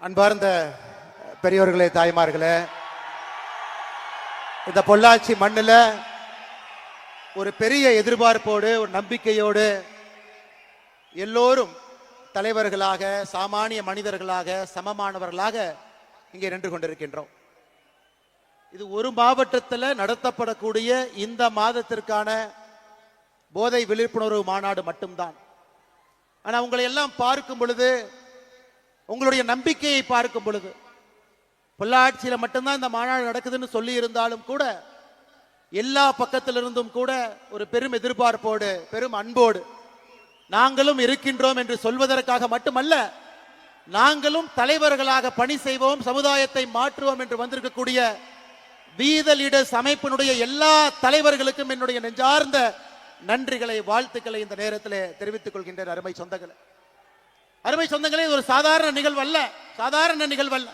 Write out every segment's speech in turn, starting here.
அன்பார்ந்த பெரியோர்களே, தாய்மார்களே, இந்த பொள்ளாச்சி மண்ணில் ஒரு பெரிய எதிர்பார்ப்போடு, ஒரு நம்பிக்கையோடு எல்லோரும் தலைவர்களாக, சாமானிய மனிதர்களாக, சமமானவர்களாக இங்கே நின்று கொண்டிருக்கின்றோம். இது ஒரு மாவட்டத்தில் நடத்தப்படக்கூடிய இந்த மாதத்திற்கான போதை விழிப்புணர்வு மாநாடு மட்டும்தான். ஆனால் உங்களை எல்லாம் பார்க்கும் பொழுது, உங்களுடைய நம்பிக்கையை பார்க்கும் பொழுது, பொள்ளாச்சியில் மட்டும்தான் இந்த மாநாடு நடக்குதுன்னு சொல்லி இருந்தாலும் கூட எல்லா பக்கத்திலிருந்தும் கூட ஒரு பெரும் எதிர்பார்ப்போடு, பெரும் அன்போடு நாங்களும் இருக்கின்றோம் என்று சொல்வதற்காக மட்டுமல்ல, நாங்களும் தலைவர்களாக பணி செய்வோம், சமுதாயத்தை மாற்றுவோம் என்று வந்திருக்கக்கூடிய வீத லீடர்ஸ் அமைப்பினுடைய எல்லா தலைவர்களுக்கும் என்னுடைய நெஞ்சார்ந்த நன்றிகளை, வாழ்த்துக்களை இந்த நேரத்தில் தெரிவித்துக் கொள்கின்றேன். அருமை சொந்தங்களே, அருமை சொந்தங்களே, இது ஒரு சாதாரண நிகழ்வு அல்ல, சாதாரண நிகழ்வு அல்ல.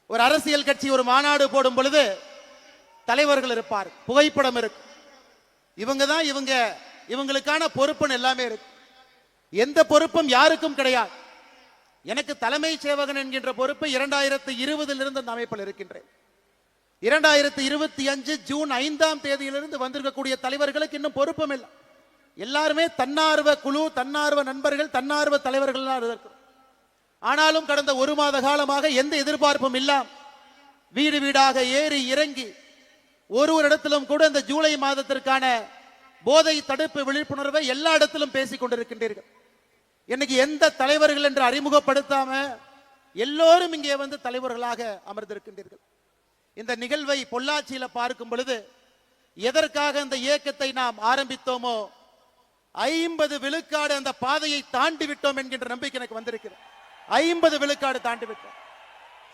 ஒரு அரசியல் கட்சி ஒரு மாநாடு போடும் பொழுது தலைவர்கள் இருப்பார், புகைப்படம் இருக்கு, இவங்க தான் இவங்களுக்கான பொறுப்புன்னு எல்லாமே இருக்கு. எந்த பொறுப்பும் யாருக்கும் கிடையாது. எனக்கு தலைமை சேவகன் என்கின்ற பொறுப்பு 2020 இருந்து அந்த அமைப்பில் இருக்கின்றேன். 2025 ஜூன் 5ஆம் தேதியிலிருந்து வந்திருக்கக்கூடிய தலைவர்களுக்கு இன்னும் பொறுப்பும் இல்லை. எல்லாருமே தன்னார்வ குழு, தன்னார்வ நண்பர்கள், தன்னார்வ தலைவர்கள் இருக்கிறோம். ஆனாலும் கடந்த ஒரு மாத காலமாக எந்த எதிர்பார்ப்பும் இல்லாம வீடு வீடாக ஏறி இறங்கி ஒரு இடத்திலும் கூட இந்த ஜூலை மாதத்திற்கான போதை தடுப்பு விழிப்புணர்வை எல்லா இடத்திலும் பேசிக் கொண்டிருக்கின்றீர்கள். இன்னைக்கு எந்த தலைவர்கள் என்று அறிமுகப்படுத்தாம எல்லோரும் இங்கே வந்து தலைவர்களாக அமர்ந்திருக்கின்றீர்கள். இந்த நிகழ்வை பொள்ளாச்சியில பார்க்கும் பொழுது எதற்காக இந்த இயக்கத்தை நாம் ஆரம்பித்தோமோ 50 விழுக்காடு அந்த பாதையை தாண்டி விட்டோம் என்கின்ற நம்பிக்கை எனக்கு வந்திருக்கிறது. 50 விழுக்காடு தாண்டி விட்டோம்.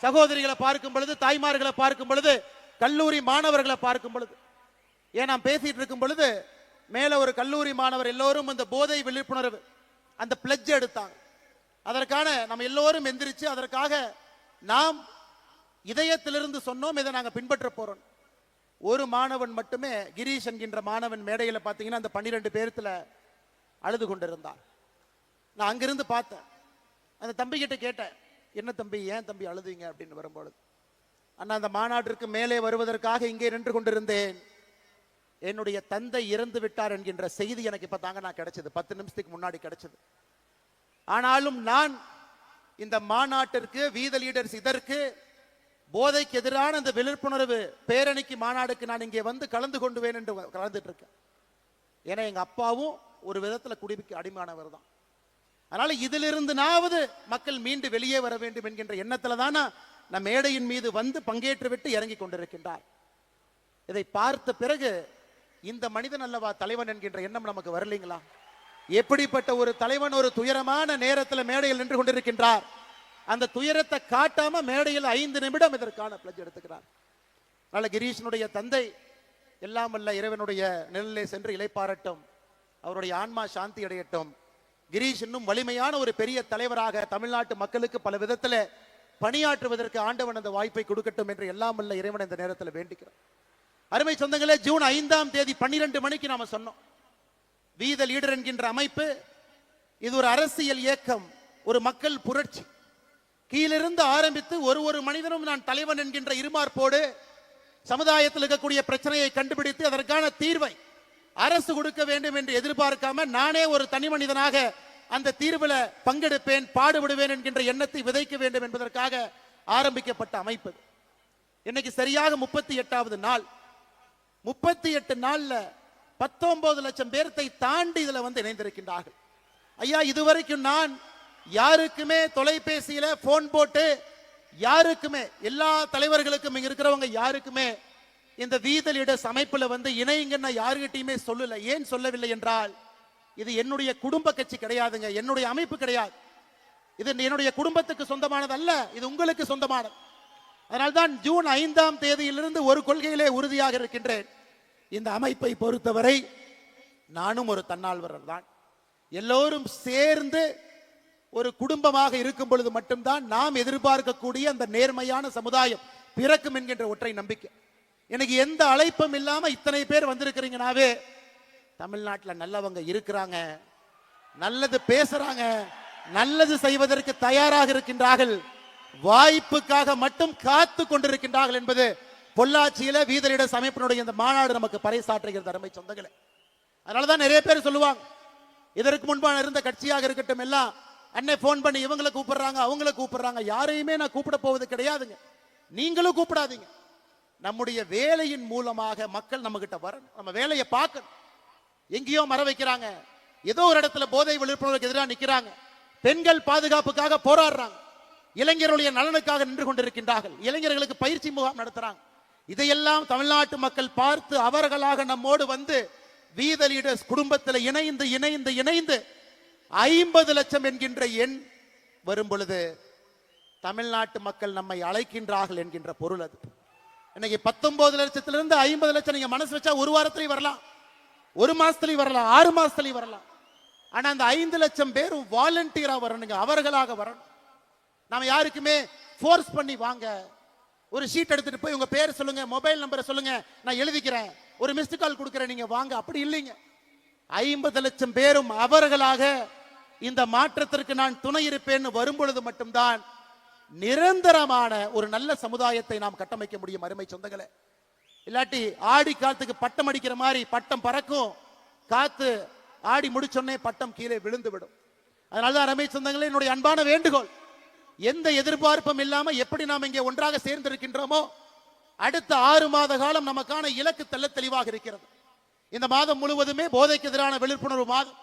சகோதரிகளை பார்க்கும் பொழுது, தாய்மார்களை பார்க்கும் பொழுது, கல்லூரி மாணவர்களை பார்க்கும் பொழுது, ஏன் நாம் பேசிட்டு இருக்கும் பொழுது மேல ஒரு கல்லூரி மாணவர் எல்லோரும் அந்த போதை விழிப்புணர்வு அந்த பிளட்ஜ் எடுத்தாங்க. அதற்கான நம்ம எல்லோரும் எந்திரிச்சு அதற்காக நாம் இதயத்திலிருந்து சொன்னோம், இதை நாங்கள் பின்பற்ற போறோம். ஒரு மாணவன் மட்டுமே, கிரீஷ் என்கின்ற மாணவன் மேடையில் பார்த்தீங்கன்னா அந்த 12 பேர்த்துல அழுது கொண்டிருந்தார். நான் அங்கிருந்து பார்த்தேன். அந்த தம்பி கிட்ட கேட்டேன், என்ன தம்பி, ஏன் தம்பி அழுதுங்க அப்படின்னு வரும்பொழுது, அண்ணா அந்த மாநாட்டிற்கு மேலே வருவதற்காக இங்கே நின்று கொண்டிருந்தேன், என்னுடைய தந்தை இறந்து விட்டார் என்கின்ற செய்தி எனக்கு இப்ப தாங்க நான் கிடைச்சது, 10 நிமிஷத்துக்கு முன்னாடி கிடைச்சது. ஆனாலும் நான் இந்த மாநாட்டிற்கு, வீத லீடர்ஸ் இதற்கு போதைக்கு எதிரான அந்த விழிப்புணர்வு பேரணிக்கு, மாநாடுக்கு நான் இங்கே வந்து கலந்து கொண்டுவேன் என்று கலந்துட்டு இருக்கேன். ஏன்னா எங்க அப்பாவும் ஒரு விதத்துல குடிக்கு அடிமானவர் தான். அதனால இதிலிருந்துனாவது மக்கள் மீண்டு வெளியே வர வேண்டும் என்கின்ற எண்ணத்துல தானே நம் மேடையின் மீது வந்து பங்கேற்று விட்டு இறங்கி கொண்டிருக்கின்றார். இதை பார்த்த பிறகு இந்த மனிதன் அல்லவா தலைவன் என்கின்ற எண்ணம் நமக்கு வரலீங்களா? எப்படிப்பட்ட ஒரு தலைவன் ஒரு துயரமான நேரத்தில் மேடையில் நின்று கொண்டிருக்கின்றார். அந்த துயரத்தை காட்டாம மேடையில் 5 நிமிடம் இதற்கான பிளட்ஜ் எடுத்துக்கிறார். அதனால கிரீஷனுடைய தந்தை எல்லாம் வல்ல இறைவனுடைய நிழலிலே சென்று இளைப்பாறட்டும், அவருடைய ஆன்மா சாந்தி அடையட்டும். கிரீஷ் இன்னும் வலிமையான ஒரு பெரிய தலைவராக தமிழ்நாட்டு மக்களுக்கு பல விதத்தில் பணியாற்றுவதற்கு ஆண்டவன் அந்த வாய்ப்பை கொடுக்கட்டும் என்று எல்லாம் வல்ல இறைவன் இந்த நேரத்தில் வேண்டிக்கிறோம். அருமை சொந்தங்களே, ஜூன் 5ஆம் தேதி 12 மணிக்கு நாம சொன்னோம், வீத லீடர் என்கின்ற அமைப்பு இது ஒரு அரசியல் இயக்கம், ஒரு மக்கள் புரட்சி. கீழிருந்து ஆரம்பித்து ஒரு மனிதனும் நான் தலைவன் என்கின்ற இருமார்ப்போடு சமுதாயத்தில் இருக்கக்கூடிய பிரச்சனையை கண்டுபிடித்து அதற்கான தீர்வை அரசு கொடுக்க வேண்டும் என்று எதிர்பார்க்காம நானே ஒரு தனி மனிதனாக அந்த தீர்வில் பங்கெடுப்பேன், பாடுபடுவேன் என்கின்ற எண்ணத்தை விதைக்க வேண்டும் என்பதற்காக ஆரம்பிக்கப்பட்ட அமைப்பு. இன்னைக்கு சரியாக 38வது நாள். 38 நாள்ல 19 லட்சம் பேர்த்தை தாண்டி இதுல வந்து இணைந்திருக்கின்றார்கள். ஐயா, இதுவரைக்கும் நான் யாருக்குமே தொலைபேசியில போன் போட்டு யாருக்குமே, எல்லா தலைவர்களுக்கும் இங்க இருக்கிறவங்க யாருக்குமே இந்த வீத லீடர்ஸ் அமைப்புல வந்து இணைங்கன்னு யாருகிட்டையுமே சொல்லல. ஏன் சொல்லவில்லை என்றால், இது என்னுடைய குடும்ப கட்சி கிடையாதுங்க, என்னுடைய அமைப்பு கிடையாது, இது என்னுடைய குடும்பத்துக்கு சொந்தமானது அல்ல, இது உங்களுக்கு சொந்தமானது. அதனால்தான் ஜூன் 5ஆம் தேதியிலிருந்து ஒரு கொள்கையிலே உறுதியாக இருக்கின்றேன். இந்த அமைப்பை பொறுத்தவரை நானும் ஒரு தன்னார்வலர் தான். எல்லோரும் சேர்ந்து ஒரு குடும்பமாக இருக்கும் பொழுது மட்டும்தான் நாம் எதிர்பார்க்கக்கூடிய அந்த நேர்மையான சமுதாயம் பிறக்கும் என்கின்ற ஒற்றை நம்பிக்கை. எனக்கு எந்த அழைப்பும் இல்லாம இத்தனை பேர் வந்திருக்கிறீங்கனாவே தமிழ்நாட்டில் நல்லவங்க இருக்கிறாங்க, நல்லது பேசுறாங்க, நல்லது செய்வதற்கு தயாராக இருக்கின்றார்கள். வாய்ப்புக்காக மட்டும் காத்து கொண்டிருக்கின்றார்கள் என்பது பொள்ளாச்சியில வீதலிட அமைப்பினுடைய இந்த மாநாடு நமக்கு பறைசாற்றுகிறது அருமை சொந்தங்களே. அதனாலதான் நிறைய பேர் சொல்லுவாங்க, இதற்கு முன்பான இருந்த கட்சியாக இருக்கட்டும் எல்லாம் அன்னை போன் பண்ணி இவங்களை கூப்பிடுறாங்க அவங்களை கூப்பிடுறாங்க. யாரையுமே நான் கூப்பிட போவது கிடையாதுங்க. நீங்களும் கூப்பிடாதீங்க. நம்முடைய வேலையின் மூலமாக மக்கள் நம்ம கிட்ட வரணும். நம்ம வேலையை பார்க்கணும். எங்கேயோ மர வைக்கிறாங்க, ஏதோ ஒரு இடத்துல போதை விழிப்புணர்வுக்கு எதிராக நிற்கிறாங்க, பெண்கள் பாதுகாப்புக்காக போராடுறாங்க, இளைஞர்களுடைய நலனுக்காக நின்று கொண்டிருக்கின்றார்கள், இளைஞர்களுக்கு பயிற்சி முகாம் நடத்துறாங்க. இதையெல்லாம் தமிழ்நாட்டு மக்கள் பார்த்து அவர்களாக நம்மோடு வந்து வீத லீடர்ஸ் குடும்பத்தில் இணைந்து இணைந்து இணைந்து 50 லட்சம் என்கின்ற எண் வரும் பொழுது தமிழ்நாட்டு மக்கள் நம்மை அழைக்கின்றார்கள் என்கின்ற பொருள் அது. இன்னைக்கு 19 லட்சத்திலிருந்து 50 லட்சம் நீங்க மனசு வச்சா ஒரு வாரத்திலையும் வரலாம், ஒரு மாசத்துலயும் வரலாம், 6 மாசத்துலயும் வரலாம். ஆனா அந்த 5 லட்சம் பேரும் வாலண்டியரா வரணுங்க, அவர்களாக வரணும். நாம யாருக்குமே ஃபோர்ஸ் பண்ணி வாங்க, ஒரு ஷீட் எடுத்துட்டு போய் உங்க பேர் சொல்லுங்க, மொபைல் நம்பரை சொல்லுங்க, நான் எழுதிக்கிறேன், ஒரு மிஸ்டு கால் கொடுக்கிறேன், நீங்க வாங்க, அப்படி இல்லைங்க. 50 லட்சம் பேரும் அவர்களாக இந்த மாற்றத்திற்கு நான் துணை இருப்பேன் வரும் பொழுது மட்டும்தான் நிரந்தரமான ஒரு நல்ல சமுதாயத்தை நாம் கட்டமைக்க முடியும் அருமை சொந்தங்களே. இல்லாட்டி ஆடி காத்துக்கு பட்டம் அடிக்கிற மாதிரி பட்டம் பறக்கும், காத்து ஆடி முடிச்சோன்னே பட்டம் கீழே விழுந்து விடும். அதனாலதான் அருமை சொந்தங்களே, என்னுடைய அன்பான வேண்டுகோள், எந்த எதிர்பார்ப்பும் இல்லாம எப்படி நாம் இங்கே ஒன்றாக சேர்ந்திருக்கின்றோமோ அடுத்த 6 மாத காலம் நமக்கான இலக்கு தெள்ள தெளிவாக இருக்கிறது. இந்த மாதம் முழுவதுமே போதைக்கு எதிரான விழிப்புணர்வு மாதம்.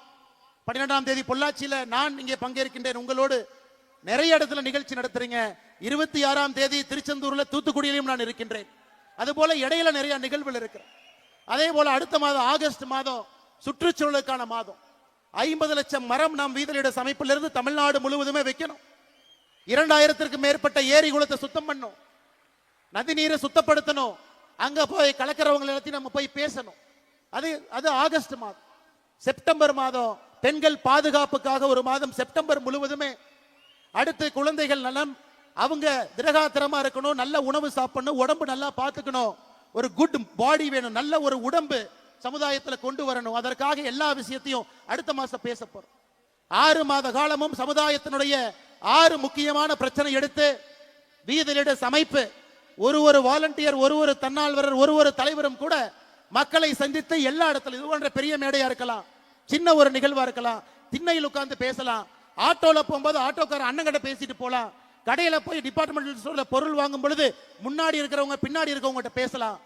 12ஆம் தேதி பொள்ளாச்சியில நான் இங்கே பங்கேற்கின்றேன், உங்களோடு நிறைய இடத்துல நிகழ்ச்சி நடத்துறீங்க. 26ஆம் தேதி திருச்செந்தூர்ல தூத்துக்குடியிலும் நான் இருக்கின்றேன். அதுபோல இடையில நிறைய நிகழ்வுகள் இருக்கு. அதே போல அடுத்த மாதம் ஆகஸ்ட் மாதம் சுற்றுச்சூழலுக்கான மாதம். 50 லட்சம் மரம் நாம் வீதலிட அமைப்பிலிருந்து தமிழ்நாடு முழுவதுமே வைக்கணும். 2000க்கும் மேற்பட்ட ஏரி குளத்தை சுத்தம் பண்ணும், நதி நீரை சுத்தப்படுத்தணும், அங்க போய் கலக்கிறவங்க எல்லாத்தையும் நம்ம போய் பேசணும். அது ஆகஸ்ட் மாதம். செப்டம்பர் மாதம் பெண்கள் பாதுகாப்புக்காக ஒரு மாதம், செப்டம்பர் முழுவதுமே. அடுத்து குழந்தைகள் நலம், அவங்க திரகாத்திரமா இருக்கணும், நல்ல உணவு சாப்பிடணும், உடம்பு நல்லா பார்த்துக்கணும், ஒரு குட் பாடி வேணும், நல்ல ஒரு உடம்பு சமுதாயத்தில் கொண்டு வரணும். அதற்காக எல்லா விஷயத்தையும் அடுத்த மாசம் பேச போறோம். 6 மாத காலமும் சமுதாயத்தினுடைய 6 முக்கியமான பிரச்சனை எடுத்து வீதலிட அமைப்பு ஒரு வாலண்டியர், ஒரு தன்னால்வரர், ஒரு தலைவரும் கூட மக்களை சந்தித்து எல்லா இடத்துல, இது போன்ற பெரிய மேடையா இருக்கலாம், சின்ன ஒரு நிகழ்வா இருக்கலாம், திண்ணையில் உட்கார்ந்து பேசலாம், ஆட்டோல போகும்போது ஆட்டோக்கார அண்ணங்கிட்ட பேசிட்டு போலாம், கடையில போய் டிபார்ட்மெண்டல் ஸ்டோர்ல பொருள் வாங்கும் பொழுது முன்னாடி இருக்கிறவங்க பின்னாடி இருக்கவங்க பேசலாம்,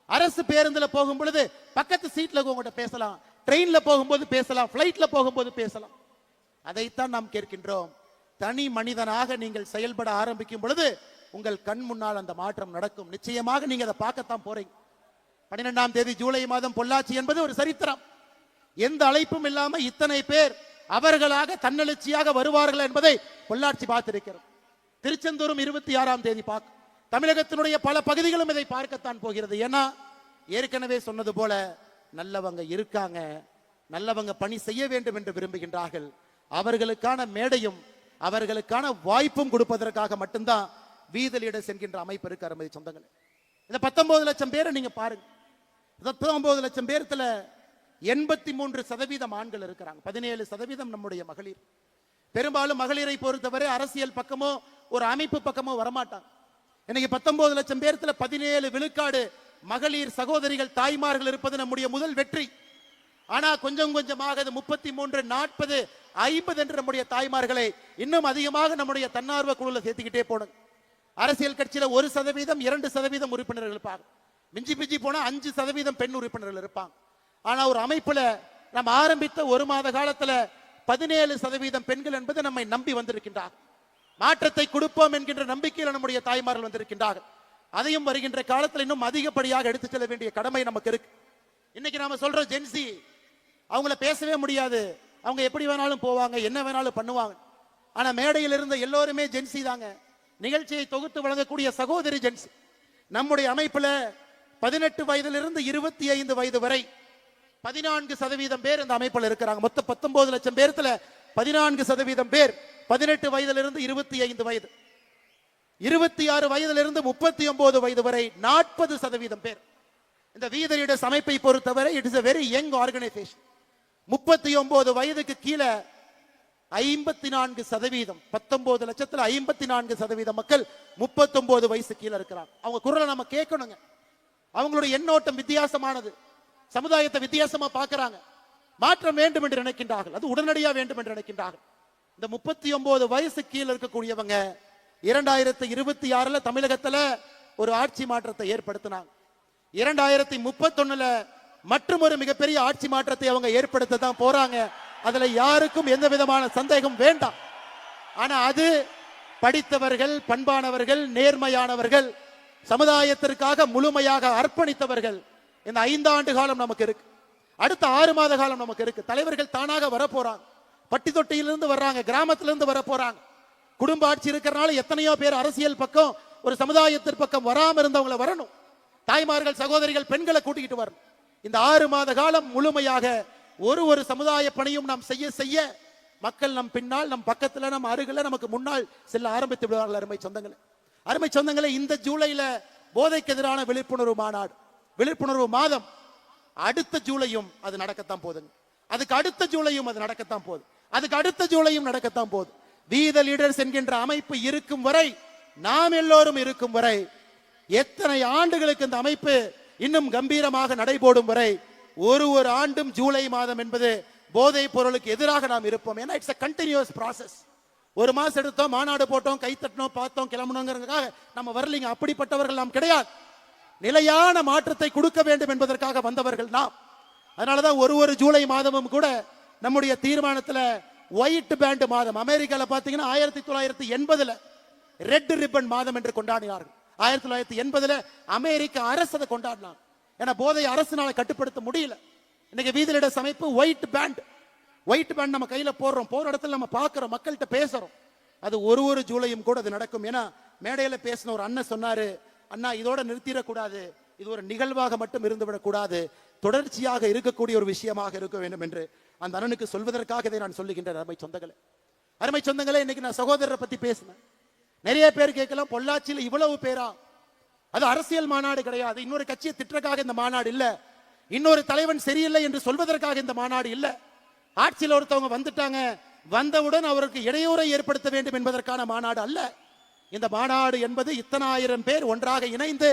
அரசு பேருந்துல போகும் பொழுது பக்கத்து சீட்ல இருக்கவங்க பேசலாம், ட்ரெயின்ல போகும்போது பேசலாம், பிளைட்ல போகும்போது பேசலாம். அதைத்தான் நாம் கேட்கின்றோம். தனி மனிதனாக நீங்கள் செயல்பட ஆரம்பிக்கும் பொழுது உங்கள் கண் முன்னால் அந்த மாற்றம் நடக்கும். நிச்சயமாக நீங்க அதை பார்க்கத்தான் போறீங்க. 12ஆம் தேதி ஜூலை மாதம் பொள்ளாச்சி என்பது ஒரு சரித்திரம். எந்த அழைப்பும் இல்லாம இத்தனை பேர் அவர்களாக தன்னெழுச்சியாக வருவார்கள் என்பதை பொள்ளாச்சி பார்த்திருக்கிறோம். திருச்செந்தூரும் 26ஆம் தேதி பார்க்க, தமிழகத்தினுடைய பல பகுதிகளும் இதை பார்க்கத்தான் போகிறது. ஏன்னா ஏற்கனவே சொன்னது போல நல்லவங்க இருக்காங்க, நல்லவங்க பணி செய்ய வேண்டும் என்று விரும்புகின்றார்கள். அவர்களுக்கான மேடையும் அவர்களுக்கான வாய்ப்பும் கொடுப்பதற்காக மட்டும்தான் வீதலிடஸ் என்கின்ற அமைப்பு இருக்கு அருமை சொந்தங்களே. இந்த 19 லட்சம் பேரை நீங்க பாருங்க. 19 லட்சம் பேர்த்துல 83% ஆண்கள் இருக்கிறாங்க, 17% நம்முடைய மகளிர். பெரும்பாலும் மகளிரை பொறுத்தவரை அரசியல் பக்கமோ ஒரு அமைப்பு பக்கமோ வரமாட்டாங்க. இன்னைக்கு 19 லட்சம் பேர்த்துல 17 விழுக்காடு மகளிர் சகோதரிகள் தாய்மார்கள் இருப்பது நம்முடைய முதல் வெற்றி. ஆனா கொஞ்சம் கொஞ்சமாக 33, 40, 50 என்று நம்முடைய தாய்மார்களை இன்னும் அதிகமாக நம்முடைய தன்னார்வ குழுல சேர்த்துக்கிட்டே போனோம். அரசியல் கட்சியில 1%, 2% உறுப்பினர்கள் இருப்பாங்க, மிஞ்சி மிஞ்சி போனா 5% பெண் உறுப்பினர்கள் இருப்பாங்க. ஆனா ஒரு அமைப்புல நம்ம ஆரம்பித்த 1 மாத காலத்துல 17% பெண்கள் என்பது நம்மை நம்பி வந்திருக்கின்றார். மாற்றத்தை கொடுப்போம் என்கின்ற நம்பிக்கையில் நம்முடைய தாய்மார்கள் வந்திருக்கின்றார்கள். அதையும் வருகின்ற காலத்தில் இன்னும் அதிகப்படியாக எடுத்து செல்ல வேண்டிய கடமை நமக்கு இருக்கு. இன்னைக்கு நாம சொல்ற ஜென்சி, அவங்கள பேசவே முடியாது, அவங்க எப்படி வேணாலும் போவாங்க, என்ன வேணாலும் பண்ணுவாங்க. ஆனா மேடையில் இருந்த எல்லோருமே ஜென்சி தாங்க. நிகழ்ச்சியை தொகுத்து வழங்கக்கூடிய சகோதரி ஜென்சி. நம்முடைய அமைப்புல 18 வயதிலிருந்து 25 வயது வரை 14% பேர் இந்த அமைப்பில் இருக்கிறாங்க. மொத்தம் 19 லட்சம் பேர்த்துல 14% பேர் 18 வயதிலிருந்து 25 வயது, 26 வயதிலிருந்து 39 வயது வரை 40% பேர். இந்த வீதலிடஸ் அமைப்பை பொறுத்தவரை it is a very young organization. 39 வயதுக்கு கீழே 54%, 19 லட்சத்துல 54% மக்கள் 39 வயசு கீழே இருக்கிறாங்க. அவங்க குரலை நம்ம கேட்கணுங்க. அவங்களுடைய எண்ணோட்டம் வித்தியாசமானது. சமுதாயத்தை வித்தியாசமா பார்க்கறாங்க. மாற்றம் வேண்டும் என்று நினைக்கின்றார்கள். அது உடனடியா வேண்டும் என்று நினைக்கின்றார்கள். இந்த 39 வயசு கீழே இருக்கக்கூடியவங்க 2026 தமிழகத்துல ஒரு ஆட்சி மாற்றத்தை ஏற்படுத்தினாங்க. 2031 மற்றும் ஒரு மிகப்பெரிய ஆட்சி மாற்றத்தை அவங்க ஏற்படுத்த தான் போறாங்க. அதுல யாருக்கும் எந்த விதமான சந்தேகம் வேண்டாம். ஆனா அது படித்தவர்கள், பண்பானவர்கள், நேர்மையானவர்கள், சமுதாயத்திற்காக முழுமையாக அர்ப்பணித்தவர்கள். இந்த 5 ஆண்டு காலம் நமக்கு இருக்கு. அடுத்த 6 மாத காலம் நமக்கு இருக்கு. தலைவர்கள் தானாக வர போறாங்க. பட்டி தொட்டியிலிருந்து வர்றாங்க, கிராமத்திலிருந்து வர போறாங்க. குடும்ப ஆட்சி இருக்கிறனால எத்தனையோ பேர் அரசியல் பக்கம், ஒரு சமுதாயத்தின் பக்கம் வராம இருந்தவங்களை வரணும். தாய்மார்கள், சகோதரிகள், பெண்களை கூட்டிக்கிட்டு வரணும். இந்த 6 மாத காலம் முழுமையாக ஒரு சமுதாய பணியும் நாம் செய்ய செய்ய மக்கள் நம் பின்னால், நம் பக்கத்துல, நம் அருகில, நமக்கு முன்னால் செல்ல ஆரம்பித்து விடுவார்கள். அருமை சொந்தங்களே, இந்த ஜூலைல போதைக்கு எதிரான விழிப்புணர்வு மாநாடு, விழிப்புணர்வு மாதம். அடுத்த ஜூலையும் அது நடக்கத்தான் போதுங்க. அதுக்கு அடுத்த ஜூலையும் அது நடக்கத்தான் போகுது. அதுக்கு அடுத்த ஜூலையும் நடக்கத்தான் போகுது. வி த லீடர்ஸ் என்கின்ற அமைப்பு இருக்கும் வரை, நாம் எல்லோரும் இருக்கும் வரை, எத்தனை ஆண்டுகளுக்கு இந்த அமைப்பு இன்னும் கம்பீரமாக நடைபோடும் வரை, ஒரு ஆண்டும் ஜூலை மாதம் என்பது போதை பொருளுக்கு எதிராக நாம் இருப்போம். ஏன்னா இட்ஸ் a continuous process. ஒரு மாசம் எடுத்தோம், மாநாடு போட்டோம், கை தட்டினோம், பார்த்தோம், கிளம்பணுங்கிறதுக்காக நம்ம வரலீங்க. அப்படிப்பட்டவர்கள் நாம் கிடையாது. நிலையான மாற்றத்தை கொடுக்க வேண்டும் என்பதற்காக வந்தவர்கள் நாம். அதனாலதான் ஒரு ஜூலை மாதமும் கூட நம்முடைய தீர்மானத்துல ஒயிட் பேண்ட் மாதம், அமெரிக்கால பாத்தீங்கன்னா 1980 ரெட் ரிப்பன் மாதம் என்று கொண்டாடினார்கள். 1980 அமெரிக்க அரசு அதை கொண்டாடினாங்க. ஏன்னா போதை அரசுனால கட்டுப்படுத்த முடியல. இன்னைக்கு வீதி லீடர்ஸ் அமைப்பு ஒயிட் பேண்ட் நம்ம கையில போடுறோம், போற இடத்துல நம்ம பார்க்கிறோம், மக்கள்கிட்ட பேசுறோம். அது ஒரு ஜூலையும் கூட அது நடக்கும். ஏன்னா மேடையில பேசின ஒரு அண்ணன் சொன்னாரு, அண்ணா இதோட நிறுத்திடக்கூடாது, இது ஒரு நிகழ்வாக மட்டும் இருந்துவிடக் கூடாது, தொடர்ச்சியாக இருக்கக்கூடிய ஒரு விஷயமாக இருக்க வேண்டும் என்று அந்த அண்ணனுக்கு சொல்வதற்காக இதை நான் சொல்லுகின்றேன். அருமை சொந்தங்களே, இன்னைக்கு நான் சகோதரரை பத்தி பேசினேன். நிறைய பேர் கேட்கலாம், பொள்ளாச்சியில் இவ்வளவு பேரா? அது அரசியல் மாநாடு கிடையாது. இன்னொரு கட்சியை திட்டக்காக இந்த மாநாடு இல்ல. இன்னொரு தலைவன் சரியில்லை என்று சொல்வதற்காக இந்த மாநாடு இல்ல. ஆட்சியில் ஒருத்தவங்க வந்துட்டாங்க, வந்தவுடன் அவருக்கு இடையூறை ஏற்படுத்த வேண்டும் என்பதற்கான மாநாடு அல்ல. இந்த மாநாடு என்பது இத்தனை ஆயிரம் பேர் ஒன்றாக இணைந்து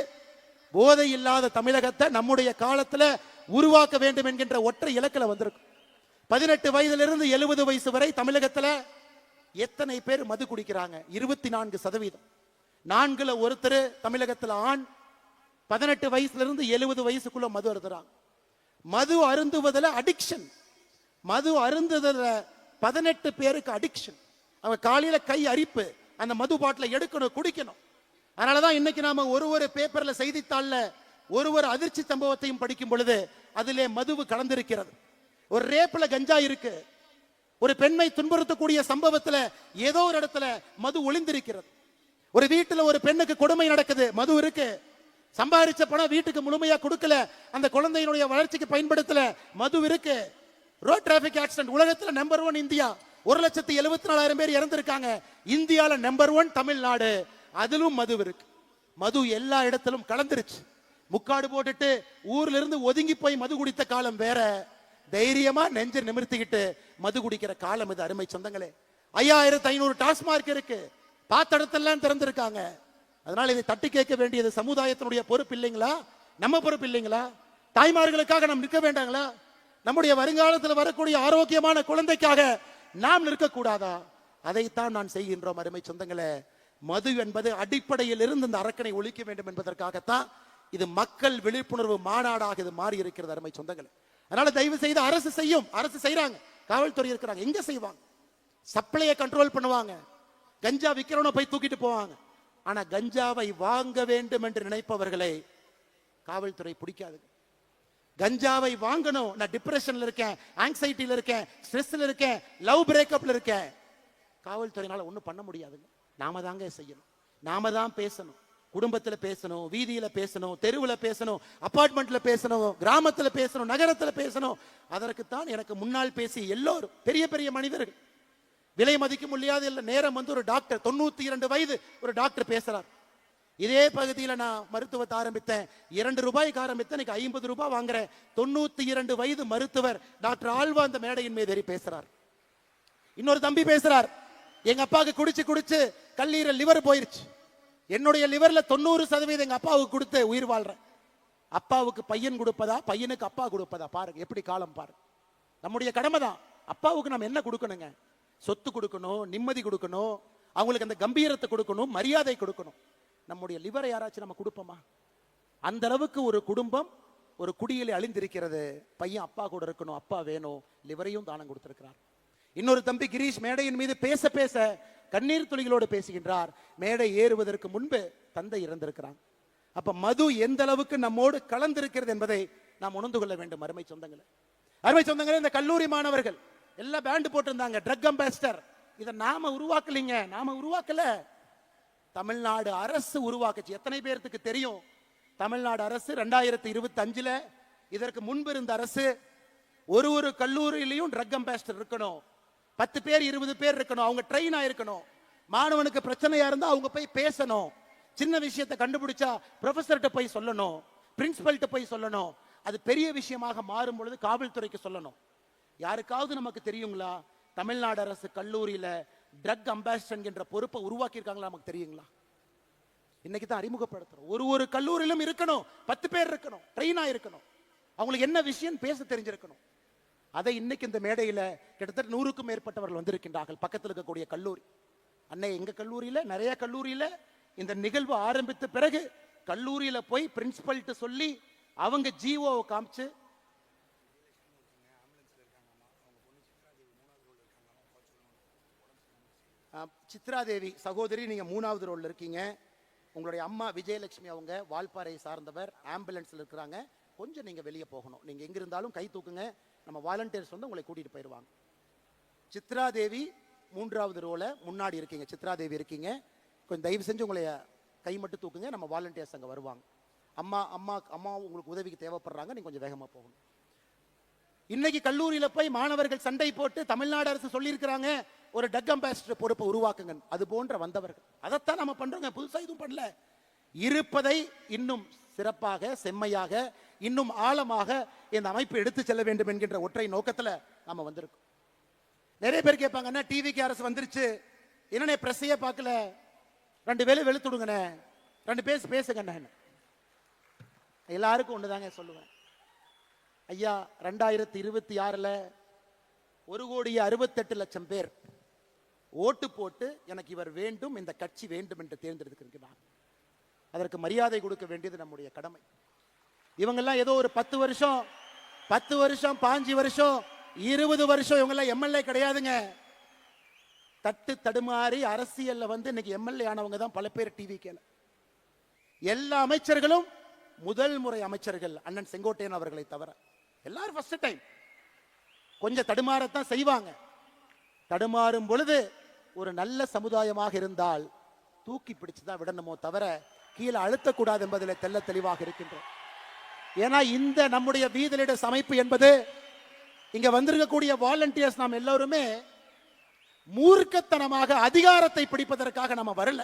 போதை இல்லாத தமிழகத்தை நம்முடைய காலத்துல உருவாக்க வேண்டும் என்கின்ற ஒற்றை இலக்கில் வந்திருக்கும். 18 வயதிலிருந்து 70 வயசு வரை தமிழகத்துல எத்தனை பேர் மது குடிக்கிறாங்க? 24%. 4ல் ஒருத்தர் தமிழகத்துல ஆண் 18 வயசுல இருந்து 70 வயசுக்குள்ள மது அருந்துறாங்க. மது அருந்துவதில் அடிக்ஷன், மது அருந்துவதில் 18 பேருக்கு அடிக்ஷன். அவங்க காலையில கை அரிப்பு, அந்த மது பாட்டில எடுக்கணும், குடிக்கணும். அதனாலதான் இன்னைக்கு நாம ஒரு பேப்பர்ல, செய்தித்தாள்ல ஒரு அதிர்ச்சி சம்பவத்தையும் படிக்கும் பொழுது அதிலே மதுவு கலந்திருக்கிறது. ஒரு ரேப்ல கஞ்சா இருக்கு, ஒரு பெண்ணை துன்புறுத்தக்கூடிய சம்பவத்துல ஏதோ ஒரு இடத்துல மது ஒளிந்திருக்கிறது. ஒரு வீட்டுல ஒரு பெண்ணுக்கு கொடுமை நடக்குது, மது இருக்கு. சம்பாதிச்ச பணம் வீட்டுக்கு முழுமையா கொடுக்கல, அந்த குழந்தையினுடைய வளர்ச்சிக்கு பயன்படுத்தல, மது இருக்கு. ரோட் டிராபிக் ஆக்சிடென்ட் உலகத்துல நம்பர் 1 இந்தியா, 1,74,000 பேர் இறந்திருக்காங்க. இந்தியால நம்பர் 1 தமிழ்நாடு, அதிலும் மது இருக்கு. மது எல்லா இடத்திலும் கலந்துருச்சு. முக்காடு போட்டுட்டு ஊர்ல இருந்து ஒதுங்கி போய் மது குடித்த காலம் வேற, தைரியமா நெஞ்ச நிமிர்த்திக்கிட்டு மது குடிக்கிற காலம் இது. அருமை சொந்தங்களே, 5500 டாஸ்மார்க் இருக்கு, பார்த்த இடத்தெல்லாம் திறந்திருக்காங்க. அதனால இதை தட்டி கேட்க வேண்டியது சமுதாயத்தினுடைய பொறுப்பு இல்லைங்களா? நம்ம பொறுப்பு இல்லைங்களா? தாய்மார்களுக்காக நாம் நிற்க வேண்டாங்களா? நம்முடைய வருங்காலத்தில் வரக்கூடிய ஆரோக்கியமான குழந்தைக்காக நாம் நிற்கக்கூடாதா? அதைத்தான் நான் செய்கின்றோம். அருமை சொந்தங்களே, மது என்பது அடிப்படையில் இருந்து இந்த அரக்கனை ஒழிக்க வேண்டும் என்பதற்காகத்தான் இது மக்கள் விழிப்புணர்வு மாநாடாக இது மாறி இருக்கிறது. அருமை சொந்தங்களே, அதனால தயவு செய்து அரசு செய்யும், அரசு செய்யறாங்க, காவல்துறை இருக்கிறாங்க, எங்க செய்வாங்க? சப்ளையை கண்ட்ரோல் பண்ணுவாங்க, கஞ்சா விக்கிறவனை போய் தூக்கிட்டு போவாங்க. ஆனா கஞ்சாவை வாங்க வேண்டும் என்று நினைப்பவர்களை காவல்துறை பிடிக்காது. கஞ்சாவை வாங்கணும், நான் டிப்ரெஷன்ல இருக்கேன், ஆங்ஸைட்டில இருக்கேன், ஸ்ட்ரெஸ்ல இருக்கேன், லவ் பிரேக்கப்ல இருக்கேன், காவல்துறையினால ஒண்ணும் பண்ண முடியாதுங்க. நாம தாங்க செய்யணும், நாம தான் பேசணும். குடும்பத்துல பேசணும், வீதியில பேசணும், தெருவுல பேசணும், அபார்ட்மெண்ட்ல பேசணும், கிராமத்துல பேசணும், நகரத்துல பேசணும். அதற்குத்தான் எனக்கு முன்னால் பேசி எல்லோரும் பெரிய பெரிய மனிதர்கள், விலை மதிக்க முடியாத நேரம் ஒரு டாக்டர் 92 வயது ஒரு டாக்டர் பேசுறார். இதே பகுதியில் நான் மருத்துவத்தை ஆரம்பித்தேன், 2 ரூபாய்க்கு ஆரம்பித்தேன், இன்னைக்கு 50 ரூபாய் வாங்குறேன். 92 வயது மருத்துவர் டாக்டர் ஆழ்வா அந்த மேடையின் மீது ஏறி பேசுறார். இன்னொரு தம்பி பேசுறார், எங்க அப்பாவுக்கு குடிச்சு குடிச்சு கல்லீரல் லிவர் போயிருச்சு, என்னுடைய லிவர்ல 90% எங்க அப்பாவுக்கு கொடுத்து உயிர் வாழ்றேன். அப்பாவுக்கு பையன் கொடுப்பதா, பையனுக்கு அப்பா கொடுப்பதா? பாருங்க எப்படி காலம் பாருங்க. நம்முடைய கடமை தான். அப்பாவுக்கு நம்ம என்ன கொடுக்கணுங்க? சொத்து கொடுக்கணும், நிம்மதி கொடுக்கணும், அவங்களுக்கு அந்த கம்பீரத்தை கொடுக்கணும், மரியாதை கொடுக்கணும். நம்முடைய லிவரை யாராச்சும் நம்ம கொடுப்போமா? அந்த அளவுக்கு ஒரு குடும்பம் ஒரு குடியிலே அழிந்திருக்கிறது. பையன் அப்பா கூட இருக்கணும், அப்பா வேணும், லிவரையும் தானம் கொடுத்திருக்கிறார். இன்னொரு தம்பி கிரீஷ் மேடையின் மீது பேச பேச கண்ணீர் துளிகளோடு பேசுகின்றார். மேடை ஏறுவதற்கு முன்பு தந்தை இறந்திருக்கிறாங்க. அப்ப மது எந்த அளவுக்கு நம்மோடு கலந்திருக்கிறது என்பதை நாம் உணர்ந்து கொள்ள வேண்டும். அருமை சொந்தங்களே, அருமை சொந்தங்களே, இந்த கல்லூரி மாணவர்கள் எல்லாம் பேண்ட் போட்டிருந்தாங்க, ட்ரக் அம்பாசிடர். இதை நாம உருவாக்கலீங்க, நாம உருவாக்கல, தமிழ்நாடு அரசு உருவாக்குச்சு. எத்தனை பேருக்கு தெரியும்? தமிழ்நாடு அரசு 2025 இதற்கு முன்பு இருந்த அரசு ஒரு கல்லூரியிலையும் ட்ரக் அம்பாசிடர் இருக்கணும், 10 பேர் 20 பேர் இருக்கணும், அவங்க ட்ரெயின் ஆயிருக்கணும். மாணவனுக்கு பிரச்சனையா இருந்தா அவங்க போய் பேசணும், சின்ன விஷயத்தை கண்டுபிடிச்சா ப்ரொஃபஸர்கிட்ட போய் சொல்லணும், பிரின்சிபல்கிட்ட போய் சொல்லணும். அது பெரிய விஷயமாக மாறும் பொழுது காவல்துறைக்கு சொல்லணும். யாருக்காவது நமக்கு தெரியுங்களா தமிழ்நாடு அரசு கல்லூரியில ட்ரக் அம்பாசிடர் என்ற பொறுப்பை உருவாக்கி இருக்காங்களா? நமக்கு தெரியுங்களா? இன்னைக்கு தான் அறிமுகப்படுத்துறோம். ஒரு கல்லூரியிலும் இருக்கணும், 10 பேர் இருக்கணும், ட்ரெயினா இருக்கணும், அவங்களுக்கு என்ன விஷயம் பேச தெரிஞ்சிருக்கணும். அதை இன்னைக்கு இந்த மேடையில கிட்டத்தட்ட 100க்கும் மேற்பட்டவர்கள் வந்திருக்கின்றார்கள். பக்கத்தில் இருக்கக்கூடிய கல்லூரி அன்னை, எங்க கல்லூரியில நிறைய கல்லூரியில இந்த நிகழ்வு ஆரம்பித்த பிறகு கல்லூரியில போய் பிரின்சிபல்கிட்ட சொல்லி அவங்க ஜிஓ காமிச்சு, சித்ராதேவி சகோதரி நீங்க 3வது ரோல்ல இருக்கீங்க, உங்களுடைய அம்மா விஜயலட்சுமி அவங்க வால்பாறை சார்ந்தவர், ஆம்புலன்ஸ்ல இருக்கிறாங்க, கொஞ்சம் நீங்க வெளியே போகணும். நீங்க எங்க இருந்தாலும் கை தூக்குங்க, நம்ம வாலண்டியர்ஸ் வந்து உங்களை கூட்டிட்டு போயிடுவாங்க. சித்ராதேவி 3வது ரோல முன்னாடி இருக்கீங்க, சித்ராதேவி இருக்கீங்க, கொஞ்சம் தயவு செஞ்சு உங்களை கை மட்டும் தூக்குங்க, நம்ம வாலண்டியர்ஸ் அங்கே வருவாங்க. அம்மா அம்மா அம்மா உங்களுக்கு உதவிக்கு தேவைப்படுறாங்க, நீங்க கொஞ்சம் வேகமா போகணும். இன்னைக்கு கல்லூரியில போய் மாணவர்கள் சண்டை போட்டு தமிழ்நாடு அரசு சொல்லி இருக்கிறாங்க ஒரு ட்ரக் அம்பாசிடர் பொறுப்பை உருவாக்குங்க. அது போன்ற வந்தவர்கள் அதைத்தான் நம்ம பண்றோங்க, புதுசா எதுவும் பண்ணல. இருப்பதை இன்னும் சிறப்பாக, செம்மையாக, இன்னும் ஆழமாக இந்த அமைப்பு எடுத்து செல்ல வேண்டும் என்கின்ற ஒற்றை நோக்கத்துல நாம வந்திருக்கோம். நிறைய பேர் கேட்பாங்க, என்ன டிவிக்கு அரசு வந்துருச்சு, என்னன்னே பிரஸ்ஸையே பார்க்கல, 2 வேலை வெளுத்துடுங்கண்ணே, 2 பேசுங்க. எல்லாருக்கும் ஒண்ணுதாங்க சொல்லுவேன் ஐயா, 2026 1,68,00,000 பேர் ஓட்டு போட்டு எனக்கு இவர் வேண்டும், இந்த கட்சி வேண்டும் என்று தேர்ந்தெடுத்திருக்கிறார். அதற்கு மரியாதை கொடுக்க வேண்டியது நம்முடைய கடமை. இவங்கெல்லாம் ஏதோ ஒரு 10 வருஷம் 5 வருஷம் 20 வருஷம் இவங்கெல்லாம் எம்எல்ஏ கிடையாதுங்க. தட்டு தடுமாறி அரசியல்ல வந்து இன்னைக்கு எம்எல்ஏ ஆனவங்க தான் பல பேர். டிவிக்கேல எல்லா அமைச்சர்களும் முதல் முறை அமைச்சர்கள், அண்ணன் செங்கோட்டையன் அவர்களை தவிர எல்லாரும் ஃபர்ஸ்ட் டைம். கொஞ்சம் தடுமாறத்தான் செய்வாங்க. தடுமாறும் பொழுது ஒரு நல்ல சமுதாயமாக இருந்தால் தூக்கி பிடிச்சுதான் விடணுமோ தவிர கீழே அழுத்தக்கூடாது என்பதில் தெல்ல தெளிவாக இருக்கின்றோம். ஏன்னா இந்த நம்முடைய வீதலிட அமைப்பு என்பது, இங்க வந்திருக்கக்கூடிய வாலண்டியர்ஸ் நாம் எல்லாருமே மூர்க்கத்தனமாக அதிகாரத்தை பிடிப்பதற்காக நம்ம வரல.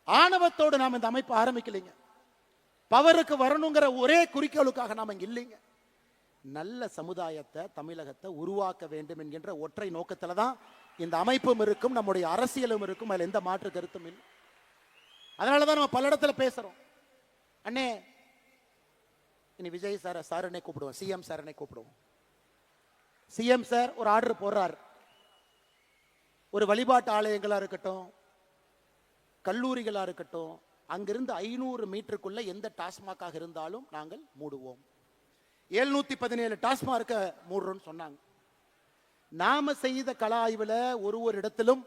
ஆணவத்தோடு நாம் இந்த அமைப்பு ஆரம்பிக்கலைங்க. பவருக்கு வரணுங்கிற ஒரே குறிக்கோளுக்காக நாம இங்க இல்லைங்க. நல்ல சமுதாயத்தை, தமிழகத்தை உருவாக்க வேண்டும் என்கின்ற ஒற்றை நோக்கத்துல தான் இந்த அமைப்பும் இருக்கும், நம்முடைய அரசியலும் இருக்கும். அதுல எந்த மாற்று கருத்தும் இல்லை. அதனாலதான் நம்ம பல இடத்துல பேசுறோம். அண்ணே, இனி விஜய் சார் என்னை கூப்பிடுவோம், சிஎம் சார் என்னை கூப்பிடுவோம். சிஎம் சார் ஒரு ஆர்டர் போடுறார், ஒரு வழிபாட்டு ஆலயங்களா இருக்கட்டும், கல்லூரிகளா இருக்கட்டும், அங்கிருந்து 500 மீட்டருக்குள்ள எந்த டாஸ்மாகாக இருந்தாலும் நாங்கள் மூடுவோம். 717 டாஸ்மார்க்க மூடுறோம்னு சொன்னாங்க. நாம செய்த கள ஆய்வுல ஒரு இடத்திலும்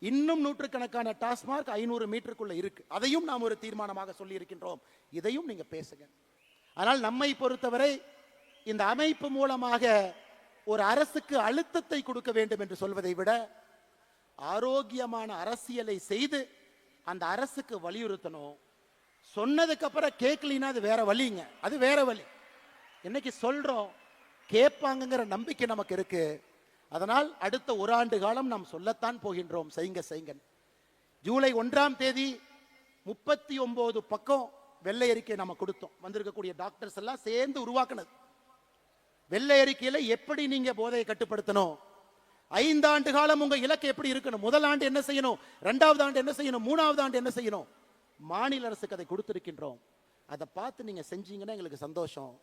இன்னும் நூற்றுக்கணக்கான டாஸ்மார்க் 500 மீட்டருக்குள்ள இருக்கு. அதையும் நாம் ஒரு தீர்மானமாக சொல்லி இருக்கின்றோம். இதையும் நீங்க பேசுங்க. ஆனால் நம்மை பொறுத்தவரை இந்த அமைப்பு மூலமாக ஒரு அரசுக்கு அழுத்தத்தை கொடுக்க வேண்டும் என்று சொல்வதை விட ஆரோக்கியமான அரசியலை செய்து அந்த அரசுக்கு வலியுறுத்தணும். சொன்னதுக்கு அப்புறம் கேட்கலினா அது வேற வழிங்க, அது வேற வழி. இன்னைக்கு சொல்றோம், கேட்பாங்கிற நம்பிக்கை நமக்கு இருக்கு. அதனால் அடுத்த 1 ஆண்டு காலம் நாம் சொல்லத்தான் போகின்றோம், செய்யுங்க. ஜூலை 1ஆம் தேதி 39 பக்கம் வெள்ளை அறிக்கை நம்ம கொடுத்தோம். வந்திருக்கக்கூடிய டாக்டர்ஸ் எல்லாம் சேர்ந்து உருவாக்குனது. வெள்ளை அறிக்கையில எப்படி நீங்க போதையை கட்டுப்படுத்தணும், 5 ஆண்டு காலம் உங்க இலக்கு எப்படி இருக்கணும்? முதல் ஆண்டு என்ன செய்யணும், 2வது ஆண்டு என்ன செய்யணும், 3வது ஆண்டு என்ன செய்யணும்? மாநில அரசுக்கு அதை கொடுத்திருக்கின்றோம். அதை பார்த்து நீங்க செஞ்சீங்கன்னா எங்களுக்கு சந்தோஷம்,